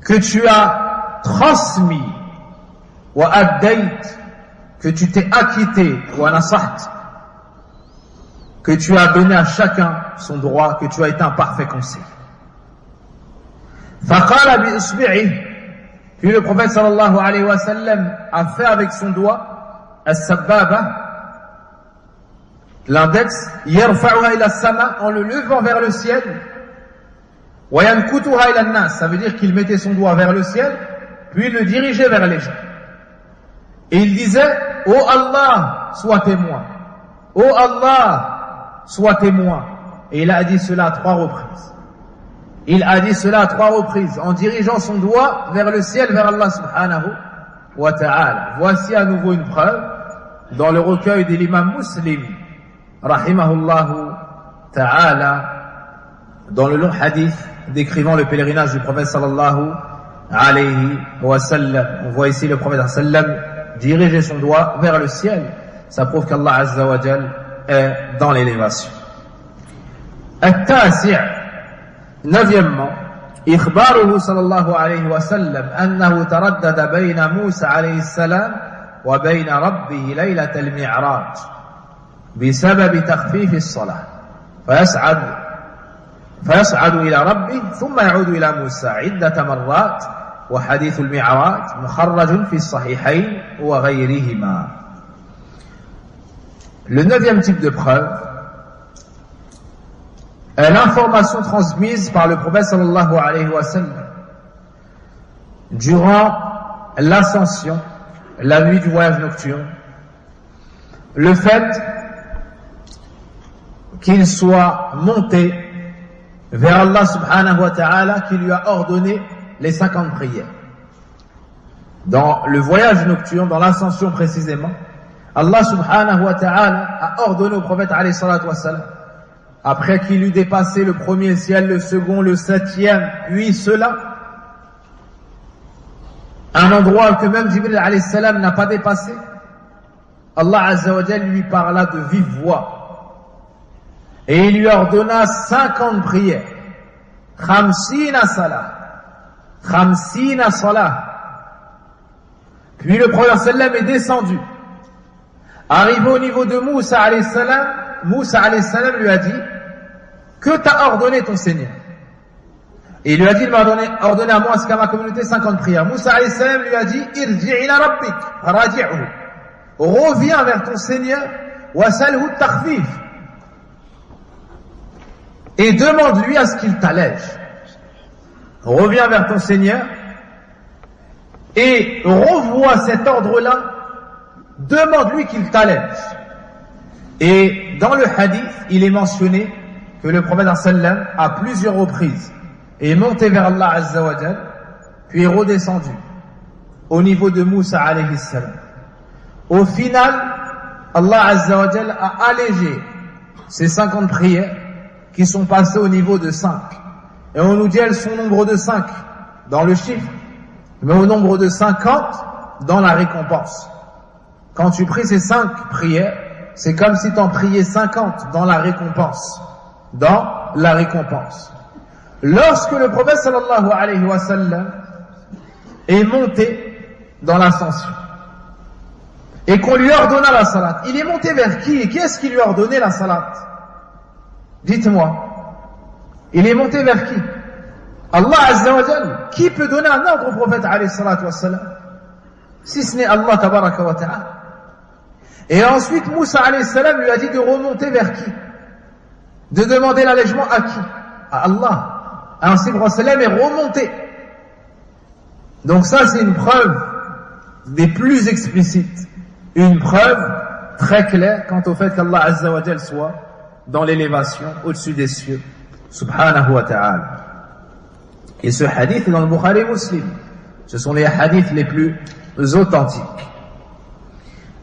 que tu as transmis, wa addayt, que tu t'es acquitté, wa nasaht, que tu as donné à chacun son droit, que tu as été un parfait conseil. Faqala bi isbi'ih, puis le prophète sallallahu alayhi wa sallam a fait avec son doigt as-sabbaba, l'index, yarfa'uha ila as-sama, en le levant vers le ciel, wa yankutuha ila an-nas, ça veut dire qu'il mettait son doigt vers le ciel, puis il le dirigeait vers les gens. Et il disait: ô Allah, sois témoin. Ô Allah, sois témoin. Et il a dit cela à 3 reprises. Il a dit cela à 3 reprises, en dirigeant son doigt vers le ciel, vers Allah subhanahu wa ta'ala. Voici à nouveau une preuve dans le recueil de l'imam Muslim, rahimahullahu ta'ala, dans le long hadith décrivant le pèlerinage du prophète sallallahu alayhi wa sallam. On voit ici le prophète sallam diriger son doigt vers le ciel. Ça prouve qu'Allah azza wa jal est dans l'élévation. التاسع, neuvièmement, إخباره صلى الله عليه وسلم أنه تردد بين موسى عليه السلام وبين ربه ليلة المعراج بسبب تخفيف الصلاة فيصعد إلى ربه ثم يعود إلى موسى عدة مرات وحديث المعراج مخرج في الصحيحين وغيرهما. Le neuvième type de preuve est l'information transmise par le prophète sallallahu alayhi wa sallam durant l'ascension, la nuit du voyage nocturne, le fait qu'il soit monté vers Allah subhanahu wa ta'ala qui lui a ordonné les 50 prières. Dans le voyage nocturne, dans l'ascension précisément, Allah subhanahu wa ta'ala a ordonné au prophète alayhi salatu wa sallam, après qu'il eut dépassé le premier ciel, le second, le 7e, puis cela, un endroit que même Jibril alayhi salam n'a pas dépassé, Allah azza wa jalla lui parla de vive voix et il lui ordonna 50 prières, 50 salat, 50 salat. Puis le prophète sallam est descendu, arrivé au niveau de Moussa alayhi salam. Moussa alayhi salam lui a dit: que t'a ordonné ton Seigneur? Et il lui a dit: il m'a ordonné à moi ainsi qu'à ma communauté 50 prières. Moussa alayhi salam lui a dit: irji ila rabbik, raji'uhu, reviens vers ton Seigneur, wasalhu takhfif, et demande-lui à ce qu'il t'allège. Reviens vers ton Seigneur et revois cet ordre-là, demande-lui qu'il t'allège. Et dans le hadith, il est mentionné que le prophète sallam à plusieurs reprises est monté vers Allah azza wa jal, puis est redescendu au niveau de Moussa alayhi salam. Au final, Allah azza wa jal a allégé ces 50 prières qui sont passées au niveau de 5. Et on nous dit elles sont au nombre de 5 dans le chiffre, mais au nombre de 50 dans la récompense. Quand tu pries ces 5 prières, c'est comme si tu en priais 50 dans la récompense. Dans la récompense. Lorsque le prophète sallallahu alayhi wa sallam est monté dans l'ascension et qu'on lui ordonna la salat, il est monté vers qui? Et qui est-ce qui lui a ordonné la salat? Dites-moi. Il est monté vers qui? Allah azza wa jalla. Qui peut donner un ordre au prophète alayhi salatu wa sallam si ce n'est Allah tabaraka wa ta'ala? Et ensuite Moussa alayhi salam lui a dit de remonter vers qui? De demander l'allègement à qui? À Allah. Ainsi le prophète est remonté. Donc ça c'est une preuve des plus explicites, une preuve très claire quant au fait qu'Allah azza wa jal soit dans l'élévation au-dessus des cieux, subhanahu wa ta'ala. Et ce hadith est dans le Bukhari Muslim. Ce sont les hadiths les plus authentiques.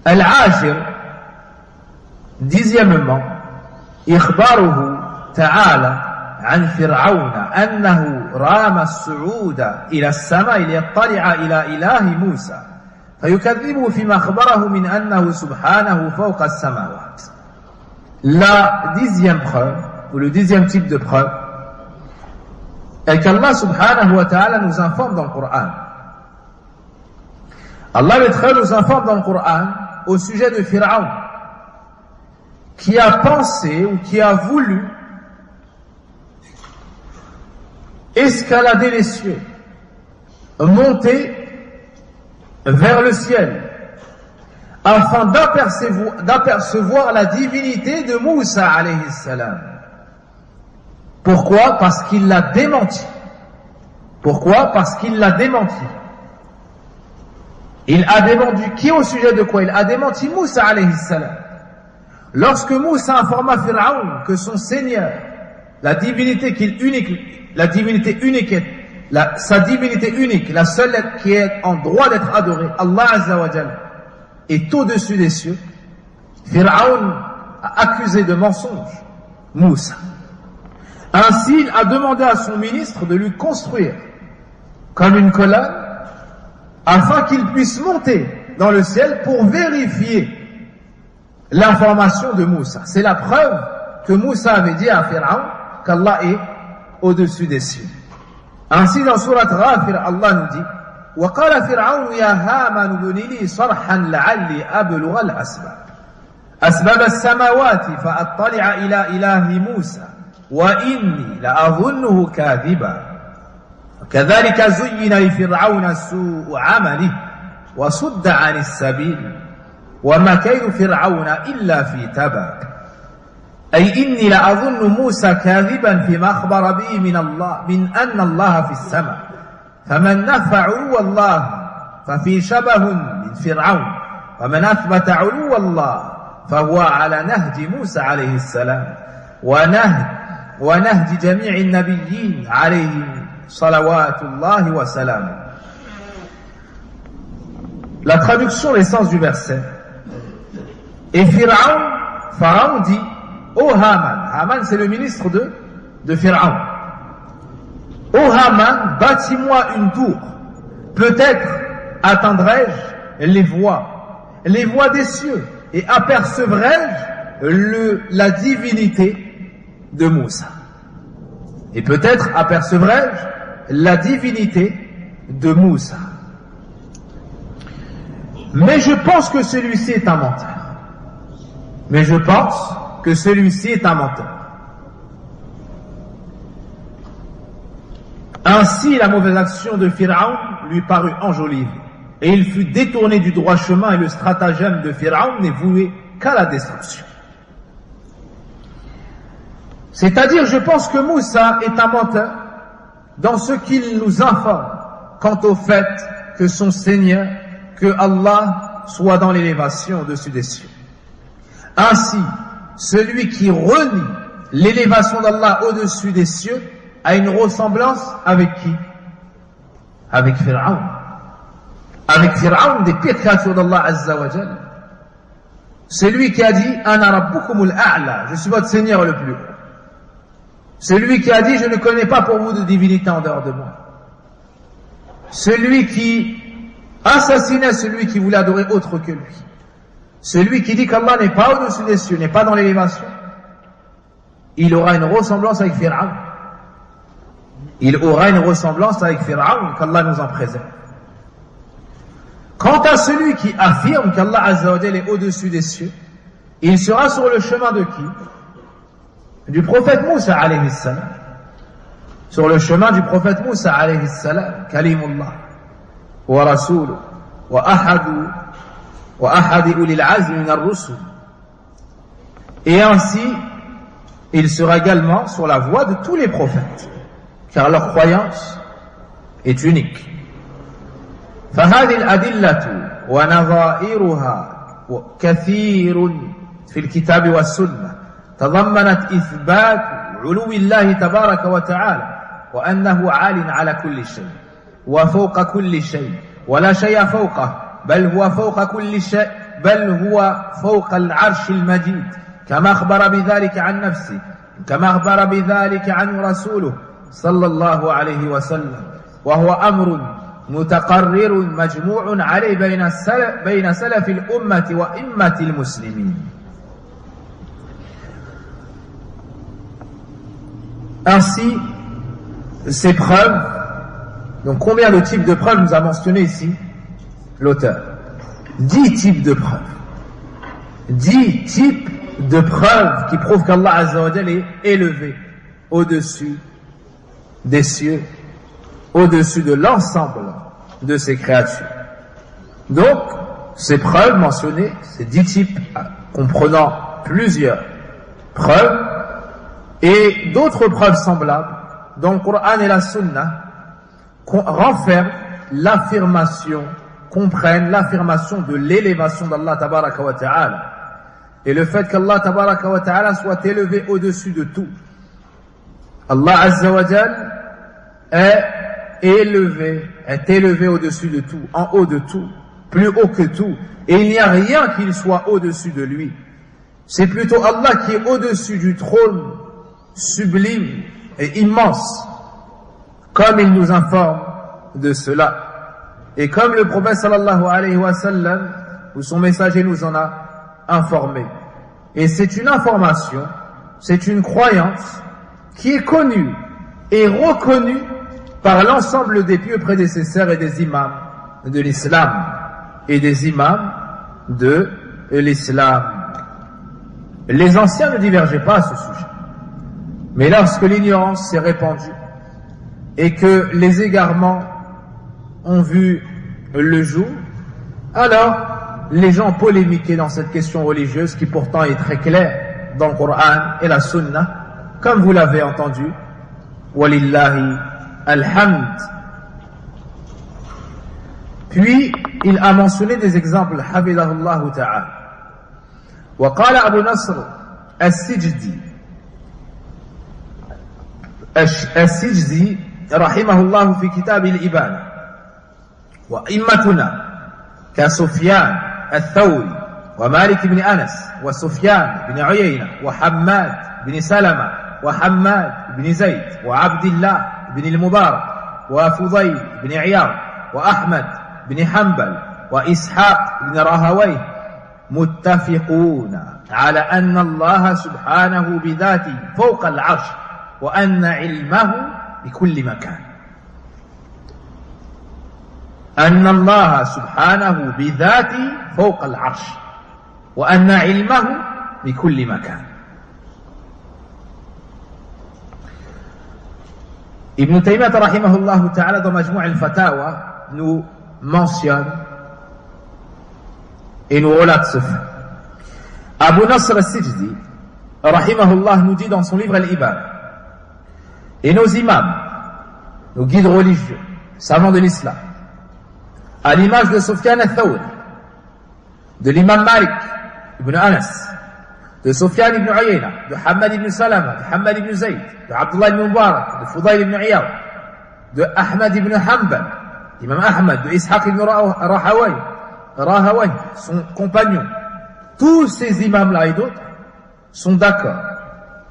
Al-Ashir, 10e, إخباره تعالى عن فرعون أنه رام الصعود إلى السماء ليطلع إلى إله موسى فيكذبه فيما أخبره من أنه سبحانه فوق السماوات. La 10e preuve, ou le 10e type de preuve, est qu'Allah subhanahu wa ta'ala nous informe dans le Coran. Allah le Très nous informe dans le Coran au sujet de Pharaon, qui a pensé ou qui a voulu escalader les cieux, monter vers le ciel, afin d'apercevoir la divinité de Moussa alayhi salam. Pourquoi? Parce qu'il l'a démenti. Pourquoi? Parce qu'il l'a démenti. Il a démenti qui au sujet de quoi? Il a démenti Moussa alayhi salam. Lorsque Moussa informa Pharaon que son Seigneur, la divinité sa divinité unique, la seule qui est en droit d'être adorée, Allah Azza wa Jalla, est au-dessus des cieux, Pharaon a accusé de mensonge Moussa. Ainsi, il a demandé à son ministre de lui construire comme une colonne afin qu'il puisse monter dans le ciel pour vérifier l'information de Moussa. C'est la preuve que Moussa avait dit à Pharaon qu'Allah est au-dessus des cieux. Ainsi, dans Surat Ghafir, Allah nous dit وقال فرعون يا هامان ابن لي صرحا لعلي أبلغ أسباب السماوات فأطلع إلى إله موسى وإني لأظنه كاذبا كذلك زين لفرعون سوء عمله وصد عن السبيل وما كيد فرعون إلا في تباب أي إني لأظن موسى كاذبا فيما أخبر به من أن الله في السماء فمن نفى علو الله ففي شبه من فرعون ومن أثبت علو الله فهو على نهج موسى عليه السلام ونهج جميع النبيين عليهم صلوات الله وسلامه. La traduction, l'essence du verset. Et Pharaon dit, ô Haman, Haman c'est le ministre de Pharaon. Ô Haman, bâtis-moi une tour. Peut-être atteindrai-je les voies des cieux et apercevrai-je la divinité de Moussa. Et peut-être apercevrai-je la divinité de Moussa. Mais je pense que celui-ci est un menteur. Ainsi, la mauvaise action de Pharaon lui parut enjolivée, et il fut détourné du droit chemin, et le stratagème de Pharaon n'est voué qu'à la destruction. C'est-à-dire, je pense que Moussa est un menteur dans ce qu'il nous informe quant au fait que son Seigneur, que Allah soit dans l'élévation au-dessus des cieux. Ainsi, celui qui renie l'élévation d'Allah au-dessus des cieux a une ressemblance avec qui? Avec Pharaon. Avec Pharaon, des pires créatures d'Allah Azza wa Jalla. Celui qui a dit Ana rabbukumul a'la, je suis votre Seigneur le plus haut. Celui qui a dit je ne connais pas pour vous de divinité en dehors de moi. Celui qui assassinait celui qui voulait adorer autre que lui. Celui qui dit qu'Allah n'est pas au-dessus des cieux, n'est pas dans l'élévation. Il aura une ressemblance avec Pharaon. Qu'Allah nous en préserve. Quant à celui qui affirme qu'Allah Azza wa Jalla est au-dessus des cieux, il sera sur le chemin de qui? Du prophète Moussa alayhi salam. Sur le chemin du prophète Moussa alayhi salam, Kalimullah, wa Rasuluh, wa ahadi ulil azmi min ar-rusul. Et ainsi, il sera également sur la voie de tous les prophètes, car leur croyance est unique. فهذه الأدلة ونظائرها كثير في الكتاب والسنة تضمنت إثبات علو الله تبارك وتعالى وأنه عال على كل شيء وفوق كل شيء ولا شيء فوقه بل هو فوق كل شيء بل هو فوق العرش المجيد كما أخبر بذلك عن نفسه كما أخبر بذلك عنه رسوله صلى الله عليه وسلم وهو أمر متقرر مجموع عليه بين سلف الأمة وإمة المسلمين. Ainsi, ces preuves, donc combien de types de preuves nous a mentionné ici l'auteur? 10 types de preuves. 10 types de preuves qui prouvent qu'Allah Azza wa Jalla est élevé au-dessus des cieux, au-dessus de l'ensemble de ses créatures. Donc, ces preuves mentionnées, ces 10 types comprenant plusieurs preuves et d'autres preuves semblables dans le Coran et la Sunna renferment l'affirmation, comprennent l'affirmation de l'élévation d'Allah Tabaraka wa Ta'ala et le fait qu'Allah Tabaraka wa Ta'ala soit élevé au-dessus de tout. Allah Azza wa Jal est élevé au-dessus de tout, en haut de tout, plus haut que tout, et il n'y a rien qu'il soit au-dessus de lui. C'est plutôt Allah qui est au-dessus du trône sublime et immense, comme il nous informe de cela. Et comme le prophète sallallahu alayhi wa sallam, ou son messager nous en a informé. Et c'est une information, c'est une croyance qui est connue et reconnue par l'ensemble des pieux prédécesseurs et des imams de l'islam et des imams de l'islam. Les anciens ne divergeaient pas à ce sujet. Mais lorsque l'ignorance s'est répandue et que les égarements ont vu le jour, alors les gens polémiquaient dans cette question religieuse qui pourtant est très claire dans le Coran et la Sunna, comme vous l'avez entendu. Walillahi alhamd. Puis il a mentionné des exemples, hafidahullah ta'ala. وقال أبو نصر السجدي رحمه الله في كتاب الإبانة وإمتنا كسفيان الثوري ومالك بن أنس وسفيان بن عيينة وحماد بن سلمة وحماد بن زيد وعبد الله بن المبارك وفضيل بن عياض وأحمد بن حنبل وإسحاق بن راهويه متفقون على أن الله سبحانه بذاته فوق العرش وأن علمه بكل مكان. أن الله سبحانه بذاته فوق العرش وأن علمه بكل مكان. Ibn Taymiyyah rahimahullah ta'ala dans Majmou' al-Fatawa nous mentionne et nous relate ce fait. Abu Nasr al-Sijdi rahimahullah nous dit dans son livre Al-Iban, et nos imams, nos guides religieux, savants de l'islam, à l'image de Sufyan al-Thawri, de l'imam Malik ibn Anas, de Sufyan ibn Uyayna, de Hamad ibn Salama, de Hamad ibn Zayd, de Abdullah ibn Mubarak, de Fudayl ibn Iyad, de Ahmad ibn Hanbal, l'imam Ahmad, de Ishaq ibn Rahaway, son compagnon. Tous ces imams-là et d'autres sont d'accord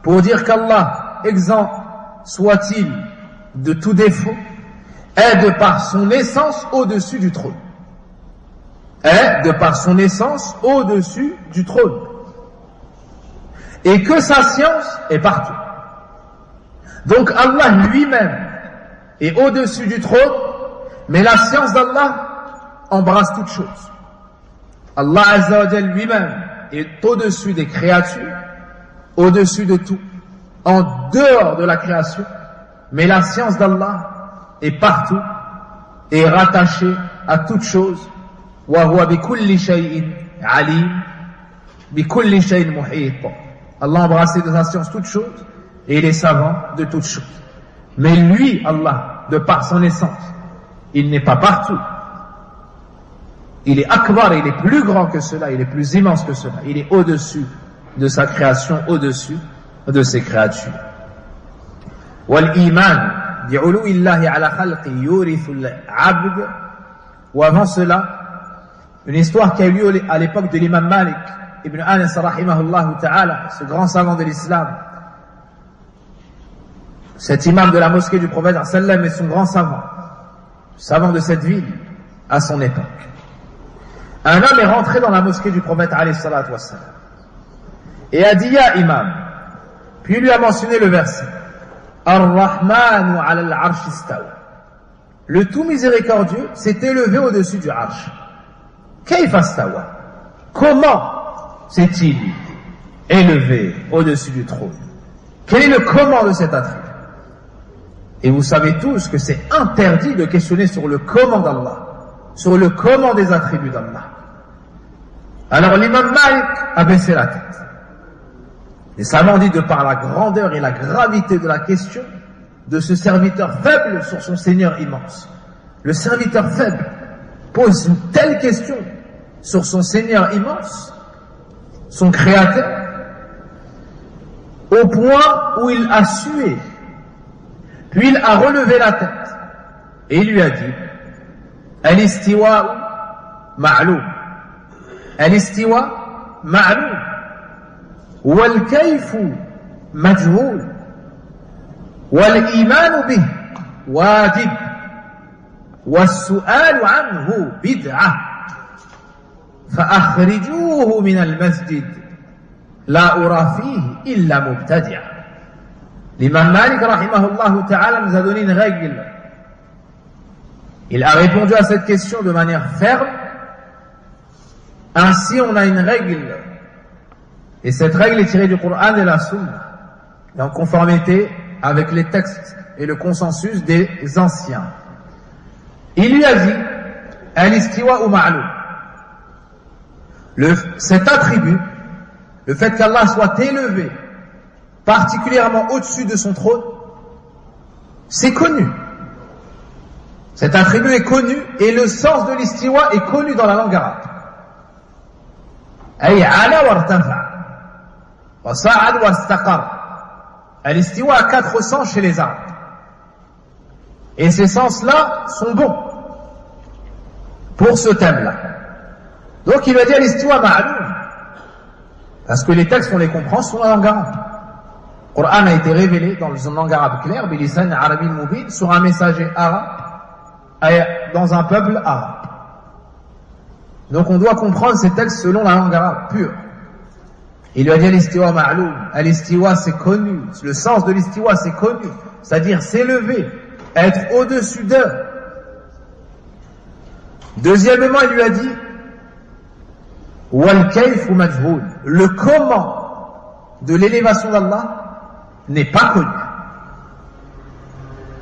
pour dire qu'Allah, exempt soit-il de tout défaut, est de par son essence au-dessus du trône. Est de par son essence au-dessus du trône. Et que sa science est partout. Donc Allah lui-même est au-dessus du trône, mais la science d'Allah embrasse toutes choses. Allah Azza wa Jal lui-même est au-dessus des créatures, au-dessus de tout, en dehors de la création, mais la science d'Allah est partout et rattachée à toutes choses. Wa huwa bi kulli shay'in alim, bi kulli shay'in muhit. Allah a embrassé de sa science toutes choses et il est savant de toutes choses. Mais lui, Allah, de par son essence, il n'est pas partout. Il est akbar, il est plus grand que cela, il est plus immense que cela. Il est au-dessus de sa création, au-dessus de ses créatures. Wal-iman bi'ulu'illahi ala khalqi yurithu al-'abd. Ou avant cela, une histoire qui a eu lieu à l'époque de l'imam Malik ibn Anas rahimahullah ta'ala, ce grand savant de l'islam, cet imam de la mosquée du prophète sallam est son grand savant de cette ville à son époque. Un homme est rentré dans la mosquée du prophète alayhi salatu wassalam et a dit ya imam, puis il lui a mentionné le verset Ar-Rahmanu ala al-arsh istawa. Le tout miséricordieux s'est élevé au-dessus du arsh. Kayfa istawa? Comment s'est-il élevé au-dessus du trône? Quel est le comment de cet attribut? Et vous savez tous que c'est interdit de questionner sur le comment d'Allah, sur le comment des attributs d'Allah. Alors l'imam Malik a baissé la tête. Les savants disent de par la grandeur et la gravité de la question de ce serviteur faible sur son Seigneur immense. Le serviteur faible pose une telle question sur son Seigneur immense, son Créateur, au point où il a sué. Puis il a relevé la tête et il lui a dit Al-istiwa ma'loum. Al-istiwa ma'loum. Wal-kayfu majhoul. Wal-imanu bih wajib. Was-su'alu anhu bid'ah. Fa'akhrijuhu min al-masjid. La ura fihi illa mubtadi'a. L'imam Malik, rahimahullah ta'ala, nous a donné une règle. Il a répondu à cette question de manière ferme. Ainsi, on a une règle. Et cette règle est tirée du Coran et de la Sunna. Et en conformité avec les textes et le consensus des anciens. Il lui a dit, Al-istiwa ou ma'loum. Cet attribut, le fait qu'Allah soit élevé, particulièrement au-dessus de son trône, c'est connu. Cet attribut est connu et le sens de l'istiwa est connu dans la langue arabe. Ay ala wartafa wa sa'ad wa istaqar. L'istiwa a 4 sens chez les Arabes. Et ces sens-là sont bons pour ce thème-là. Donc il va dire l'istiwa ma'loum. Parce que les textes, on les comprend sur la langue arabe. Le Coran a été révélé dans une langue arabe claire, bilisan arabi mubin, sur un messager arabe, dans un peuple arabe. Donc on doit comprendre ces textes selon la langue arabe pure. Il lui a dit l'istiwa ma'loum. L'istiwa c'est connu. Le sens de l'istiwa c'est connu. C'est-à-dire s'élever, être au-dessus d'eux. Deuxièmement, il lui a dit wal kayfu majhoul. Le comment de l'élévation d'Allah n'est pas connu.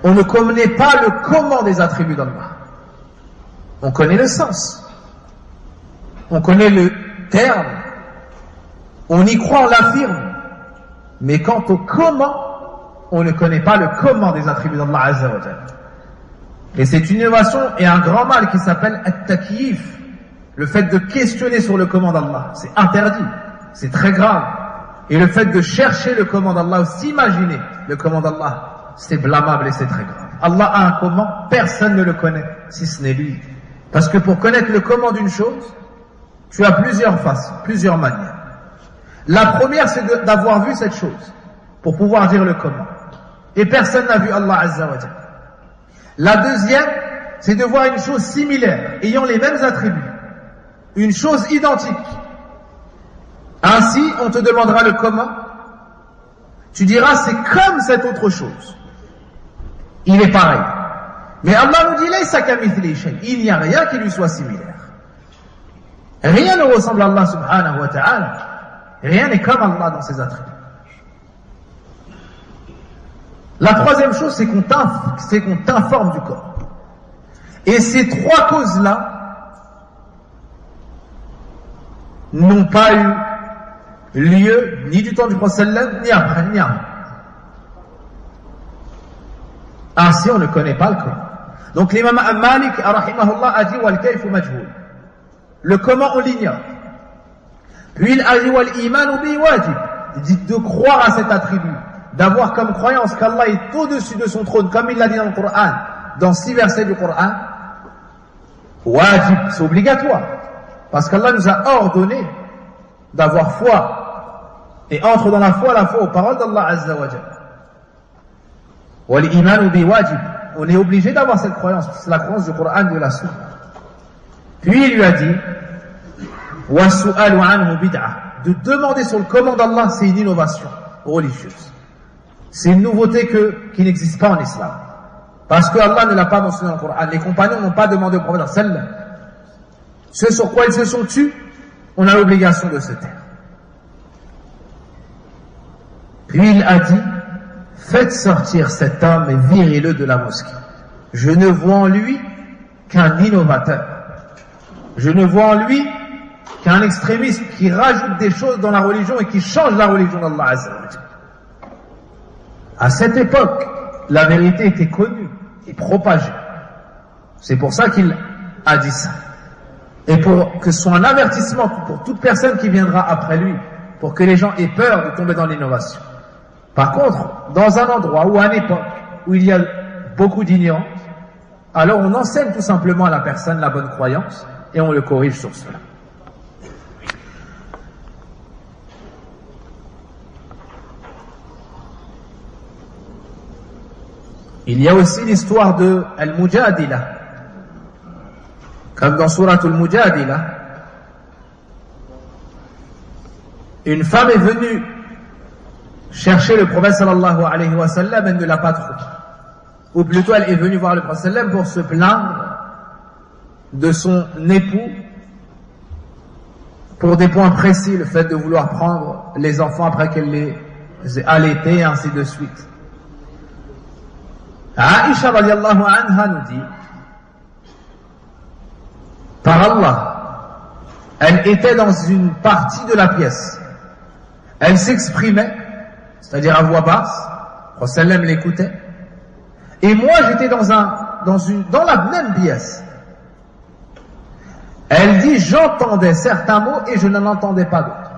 On ne connaît pas le comment des attributs d'Allah. On connaît le sens. On connaît le terme. On y croit, on l'affirme. Mais quant au comment, on ne connaît pas le comment des attributs d'Allah Azza wa Jalla. Et c'est une innovation et un grand mal qui s'appelle at-takyif. Le fait de questionner sur le comment d'Allah, c'est interdit. C'est très grave. Et le fait de chercher le comment d'Allah, ou s'imaginer le comment d'Allah, c'est blâmable et c'est très grave. Allah a un comment, personne ne le connaît, si ce n'est lui. Parce que pour connaître le comment d'une chose, tu as plusieurs façons, plusieurs manières. La première, c'est d'avoir vu cette chose, pour pouvoir dire le comment. Et personne n'a vu Allah Azza wa Jalla. La deuxième, c'est de voir une chose similaire, ayant les mêmes attributs. Une chose identique. Ainsi, on te demandera le comment. Tu diras, c'est comme cette autre chose. Il est pareil. Mais Allah nous dit, laysa kamithlihi shay. Il n'y a rien qui lui soit similaire. Rien ne ressemble à Allah subhanahu wa ta'ala. Rien n'est comme Allah dans ses attributs. La troisième chose, c'est qu'on t'informe du corps. Et ces 3 causes-là n'ont pas eu lieu ni du temps du prophète sallam, ni après, ni avant. Ainsi, on ne connaît pas le comment. Donc l'imam Malik, rahimahullah, a dit wal kayfu majhoul. Le comment, on l'ignore. Puis il a dit wal imanu bi wajib. Il dit de croire à cet attribut, d'avoir comme croyance qu'Allah est au-dessus de son trône, comme il l'a dit dans le Coran, dans 6 versets du Coran. Wajib, c'est obligatoire. Parce qu'Allah nous a ordonné d'avoir foi. Et entre dans la foi aux paroles d'Allah Azza wa Jalla. وَالْإِيمَانُ بِوَاجِبٍ. On est obligé d'avoir cette croyance, c'est la croyance du Coran et de la Sunna. Puis il lui a dit وَالسُّؤَالُ عَنْهُ بِدْعَةٌ. De demander sur le comment d'Allah, c'est une innovation religieuse. C'est une nouveauté qui n'existe pas en islam. Parce que Allah ne l'a pas mentionné dans le Coran. Les compagnons n'ont pas demandé au prophète sallallahu alayhi wa sallam. Ce sur quoi ils se sont tus, on a l'obligation de se taire. Puis il a dit, faites sortir cet homme et virez-le de la mosquée. Je ne vois en lui qu'un innovateur. Je ne vois en lui qu'un extrémiste qui rajoute des choses dans la religion et qui change la religion d'Allah Azza wa Jalla. À cette époque, la vérité était connue et propagée. C'est pour ça qu'il a dit ça. Et pour que ce soit un avertissement pour toute personne qui viendra après lui, pour que les gens aient peur de tomber dans l'innovation. Par contre, dans un endroit ou à une époque où il y a beaucoup d'ignorance, alors on enseigne tout simplement à la personne la bonne croyance et on le corrige sur cela. Il y a aussi l'histoire de Al-Mujadila. Comme dans Surat Al-Mujadila, une femme est venue chercher le prophète sallallahu alayhi wa sallam, elle ne l'a pas trouvé. Ou plutôt elle est venue voir le prophète sallallahu pour se plaindre de son époux pour des points précis, le fait de vouloir prendre les enfants après qu'elle les ait allaités et ainsi de suite. Aïcha radiallahu anha nous dit, par Allah, elle était dans une partie de la pièce. Elle s'exprimait, c'est-à-dire à voix basse, le prophète l'écoutait, et moi j'étais dans la même pièce. Elle dit, j'entendais certains mots et je n'en entendais pas d'autres.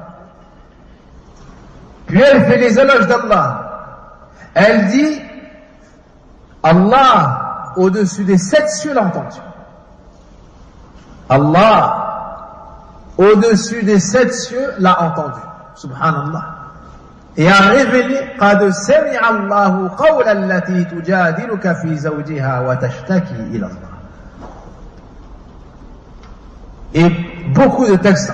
Puis elle fait les éloges d'Allah. Elle dit, Allah, au-dessus des 7 cieux, l'a entendu. Allah, au-dessus des 7 cieux, l'a entendu. Subhanallah. Et a révélé, قَدْ سَمِعَ اللَّهُ قَوْلَ الَّتِي تُجَادِلُكَ فِي زَوْجِهَا وَتَشْتَكِي إِلَى اللَّهِ. Et beaucoup de textes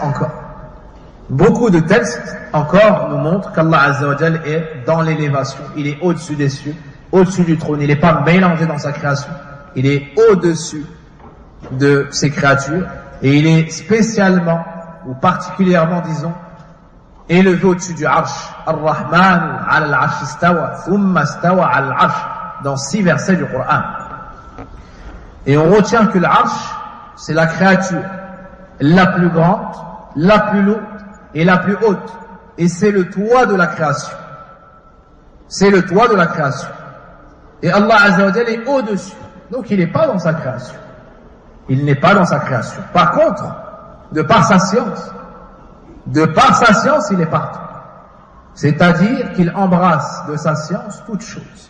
encore nous montrent qu'Allah Azza wa Jal est dans l'élévation. Il est au-dessus des cieux, au-dessus du trône. Il n'est pas mélangé dans sa création. Il est au-dessus de ses créatures. Et il est spécialement, ou particulièrement, disons, élevé au-dessus du arsh. Ar-Rahman ala al-arsh istawa, thumma istawa ala al-arsh, dans 6 versets du Coran. Et on retient que l'arsh, c'est la créature la plus grande, la plus lourde et la plus haute. Et c'est le toit de la création. C'est le toit de la création. Et Allah Azza wa Jalla est au-dessus. Donc il n'est pas dans sa création. Il n'est pas dans sa création. Par contre, de par sa science, il est partout. C'est-à-dire qu'il embrasse de sa science toute chose.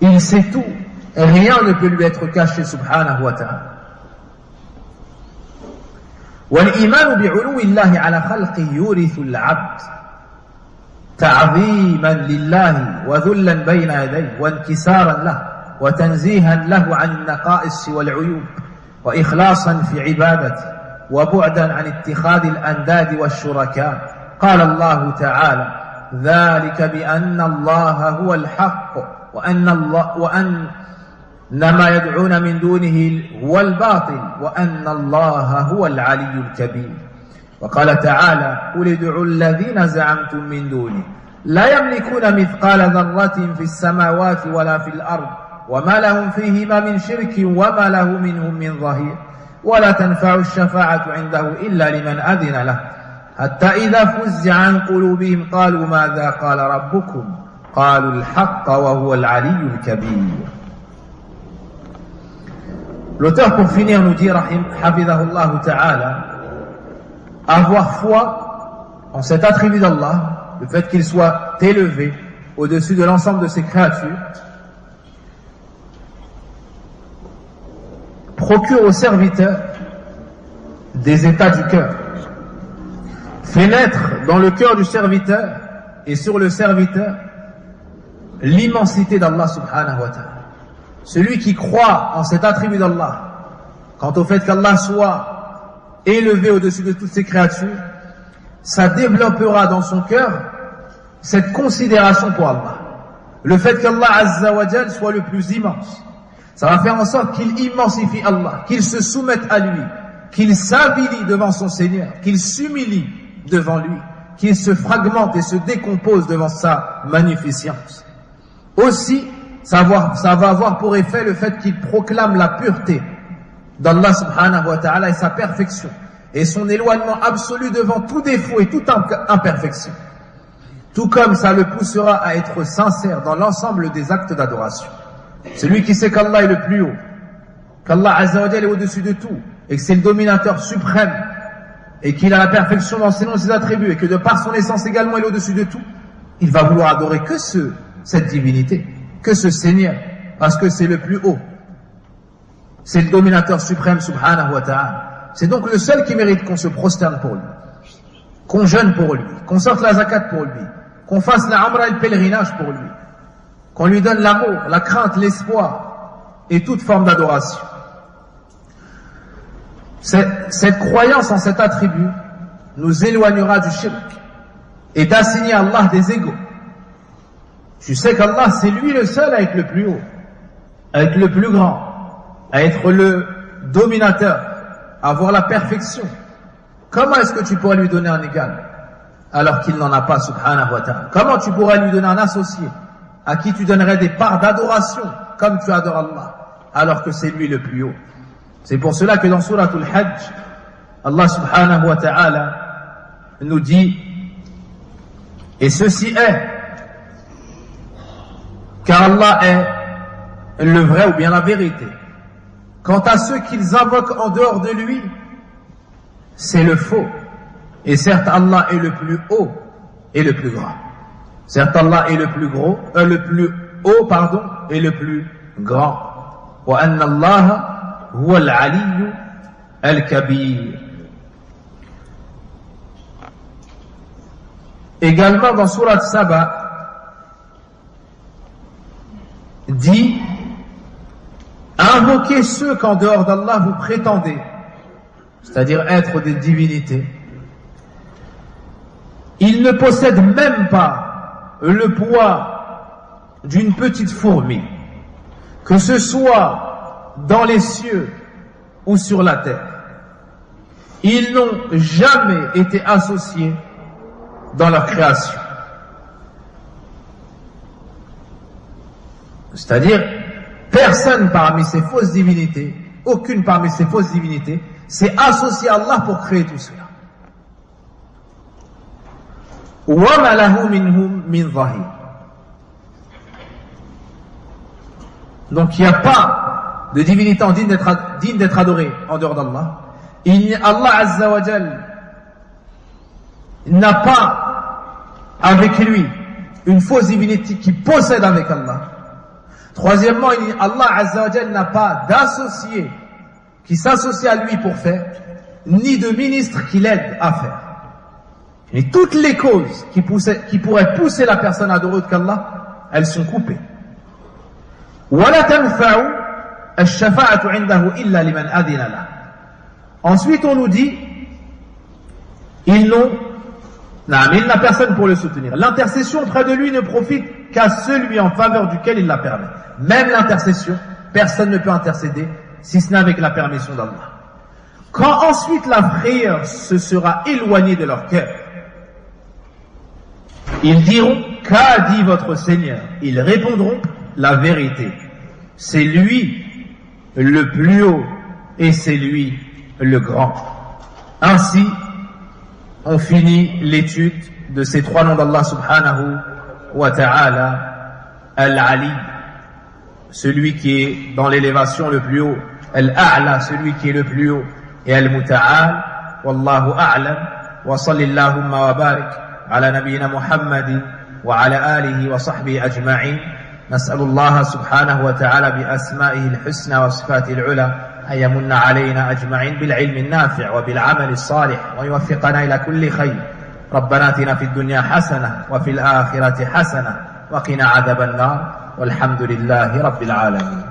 Il sait tout. Et rien ne peut lui être caché, subhanahu wa ta'ala. والإيمان بعلو الله على خلقه يورث العبد تعظيما لله وذلا بين يديه وانكسارا له وتنزيها له عن النقائص والعيوب وإخلاصا في عبادته وبعدا عن اتخاذ الأنداد والشركاء. قال الله تعالى: ذلك بأن الله هو الحق وأن ما يدعون من دونه هو الباطل وأن الله هو العلي الكبير. وقال تعالى: قل ادعوا الذين زعمتم من دونه لا يملكون مثقال ذرة في السماوات ولا في الأرض وما لهم فيهما من شرك وما له منهم من ظهير ولا تنفع الشفاعة عنده إلا لمن أذن له حتى إذا فزع عن قلوبهم قالوا ماذا قال ربكم قالوا الحق وهو العلي الكبير. L'auteur, pour finir, nous dit, hafidhahullah ta'ala, avoir foi en cet attribut d'Allah, le fait qu'il soit élevé au-dessus de l'ensemble de ses créatures, procure au serviteur des états du cœur, fait naître dans le cœur du serviteur et sur le serviteur l'immensité d'Allah subhanahu wa ta'ala. Celui qui croit en cet attribut d'Allah, quant au fait qu'Allah soit élevé au-dessus de toutes ses créatures, ça développera dans son cœur cette considération pour Allah. Le fait qu'Allah Azza wa Jal soit le plus immense, ça va faire en sorte qu'il immensifie Allah, qu'il se soumette à lui, qu'il s'avilit devant son Seigneur, qu'il s'humilie devant lui, qu'il se fragmente et se décompose devant sa magnificence. Aussi, ça va avoir pour effet le fait qu'il proclame la pureté d'Allah subhanahu wa ta'ala et sa perfection, et son éloignement absolu devant tout défaut et toute imperfection. Tout comme ça le poussera à être sincère dans l'ensemble des actes d'adoration. Celui qui sait qu'Allah est le plus haut, qu'Allah Azza wa Jalla est au-dessus de tout, et que c'est le dominateur suprême, et qu'il a la perfection dans ses noms et ses attributs, et que de par son essence également il est au-dessus de tout, il va vouloir adorer que cette divinité, que ce Seigneur, parce que c'est le plus haut. C'est le dominateur suprême, subhanahu wa ta'ala. C'est donc le seul qui mérite qu'on se prosterne pour lui, qu'on jeûne pour lui, qu'on sorte la zakat pour lui, qu'on fasse la umrah et le pèlerinage pour lui, qu'on lui donne l'amour, la crainte, l'espoir et toute forme d'adoration. Cette croyance en cet attribut nous éloignera du shirk et d'assigner à Allah des égaux. Tu sais qu'Allah, c'est lui le seul à être le plus haut, à être le plus grand, à être le dominateur, à avoir la perfection. Comment est-ce que tu pourrais lui donner un égal alors qu'il n'en a pas, subhanahu wa ta'ala? Comment tu pourrais lui donner un associé à qui tu donnerais des parts d'adoration comme tu adores Allah alors que c'est lui le plus haut? C'est pour cela que dans Suratul Hajj, Allah subhanahu wa ta'ala nous dit: et ceci est, car Allah est le vrai ou bien la vérité. Quant à ceux qu'ils invoquent en dehors de lui, c'est le faux. Et certes, Allah est le plus haut et le plus grand. Certes, Allah est le plus haut, et le plus grand. Wa anna Allah huwa al-aliyyu al-kabir. Également dans Surat Saba, dit: invoquez ceux qu'en dehors d'Allah vous prétendez, c'est-à-dire être des divinités. Ils ne possèdent même pas le poids d'une petite fourmi, que ce soit dans les cieux ou sur la terre. Ils n'ont jamais été associés dans leur création. C'est-à-dire, personne parmi ces fausses divinités, aucune parmi ces fausses divinités, s'est associé à Allah pour créer tout cela. وَمَا لَهُ مِنْهُمْ مِنْ ظَهِيرٍ. Donc il n'y a pas de divinité digne d'être adorée en dehors d'Allah. Allah Azza wa Jal n'a pas avec lui une fausse divinité qui possède avec Allah. Troisièmement, Allah Azza wa Jal n'a pas d'associé qui s'associe à lui pour faire, ni de ministre qui l'aide à faire. Et toutes les causes qui pourraient pousser la personne à adorer autre qu'Allah, elles sont coupées. وَلَا تَنْفَعُ الشَّفَاعَةُ عِنْدَهُ إِلَّا لِمَنْ أَذِنَ لَهُ. Ensuite, on nous dit, il n'a personne pour le soutenir. L'intercession auprès de lui ne profite qu'à celui en faveur duquel il la permet. Même l'intercession, personne ne peut intercéder si ce n'est avec la permission d'Allah. Quand ensuite la prière se sera éloignée de leur cœur, ils diront: qu'a dit votre Seigneur? Ils répondront: la vérité. C'est lui le plus haut et c'est lui le grand. Ainsi, on finit l'étude de ces trois noms d'Allah subhanahu wa ta'ala. Al-Ali, celui qui est dans l'élévation le plus haut. Al-A'la, celui qui est le plus haut. Et Al-Muta'al. Wallahu a'lam. Wa sallillahumma wa barik ala nabiyyina Muhammadin wa ala alihi wa sahbihi ajma'in. نسأل الله سبحانه وتعالى بأسمائه الحسنى وصفاته العلى أن يمن علينا أجمعين بالعلم النافع وبالعمل الصالح ويوفقنا إلى كل خير. ربنا آتنا في الدنيا حسنة وفي الآخرة حسنة وقنا عذاب النار والحمد لله رب العالمين.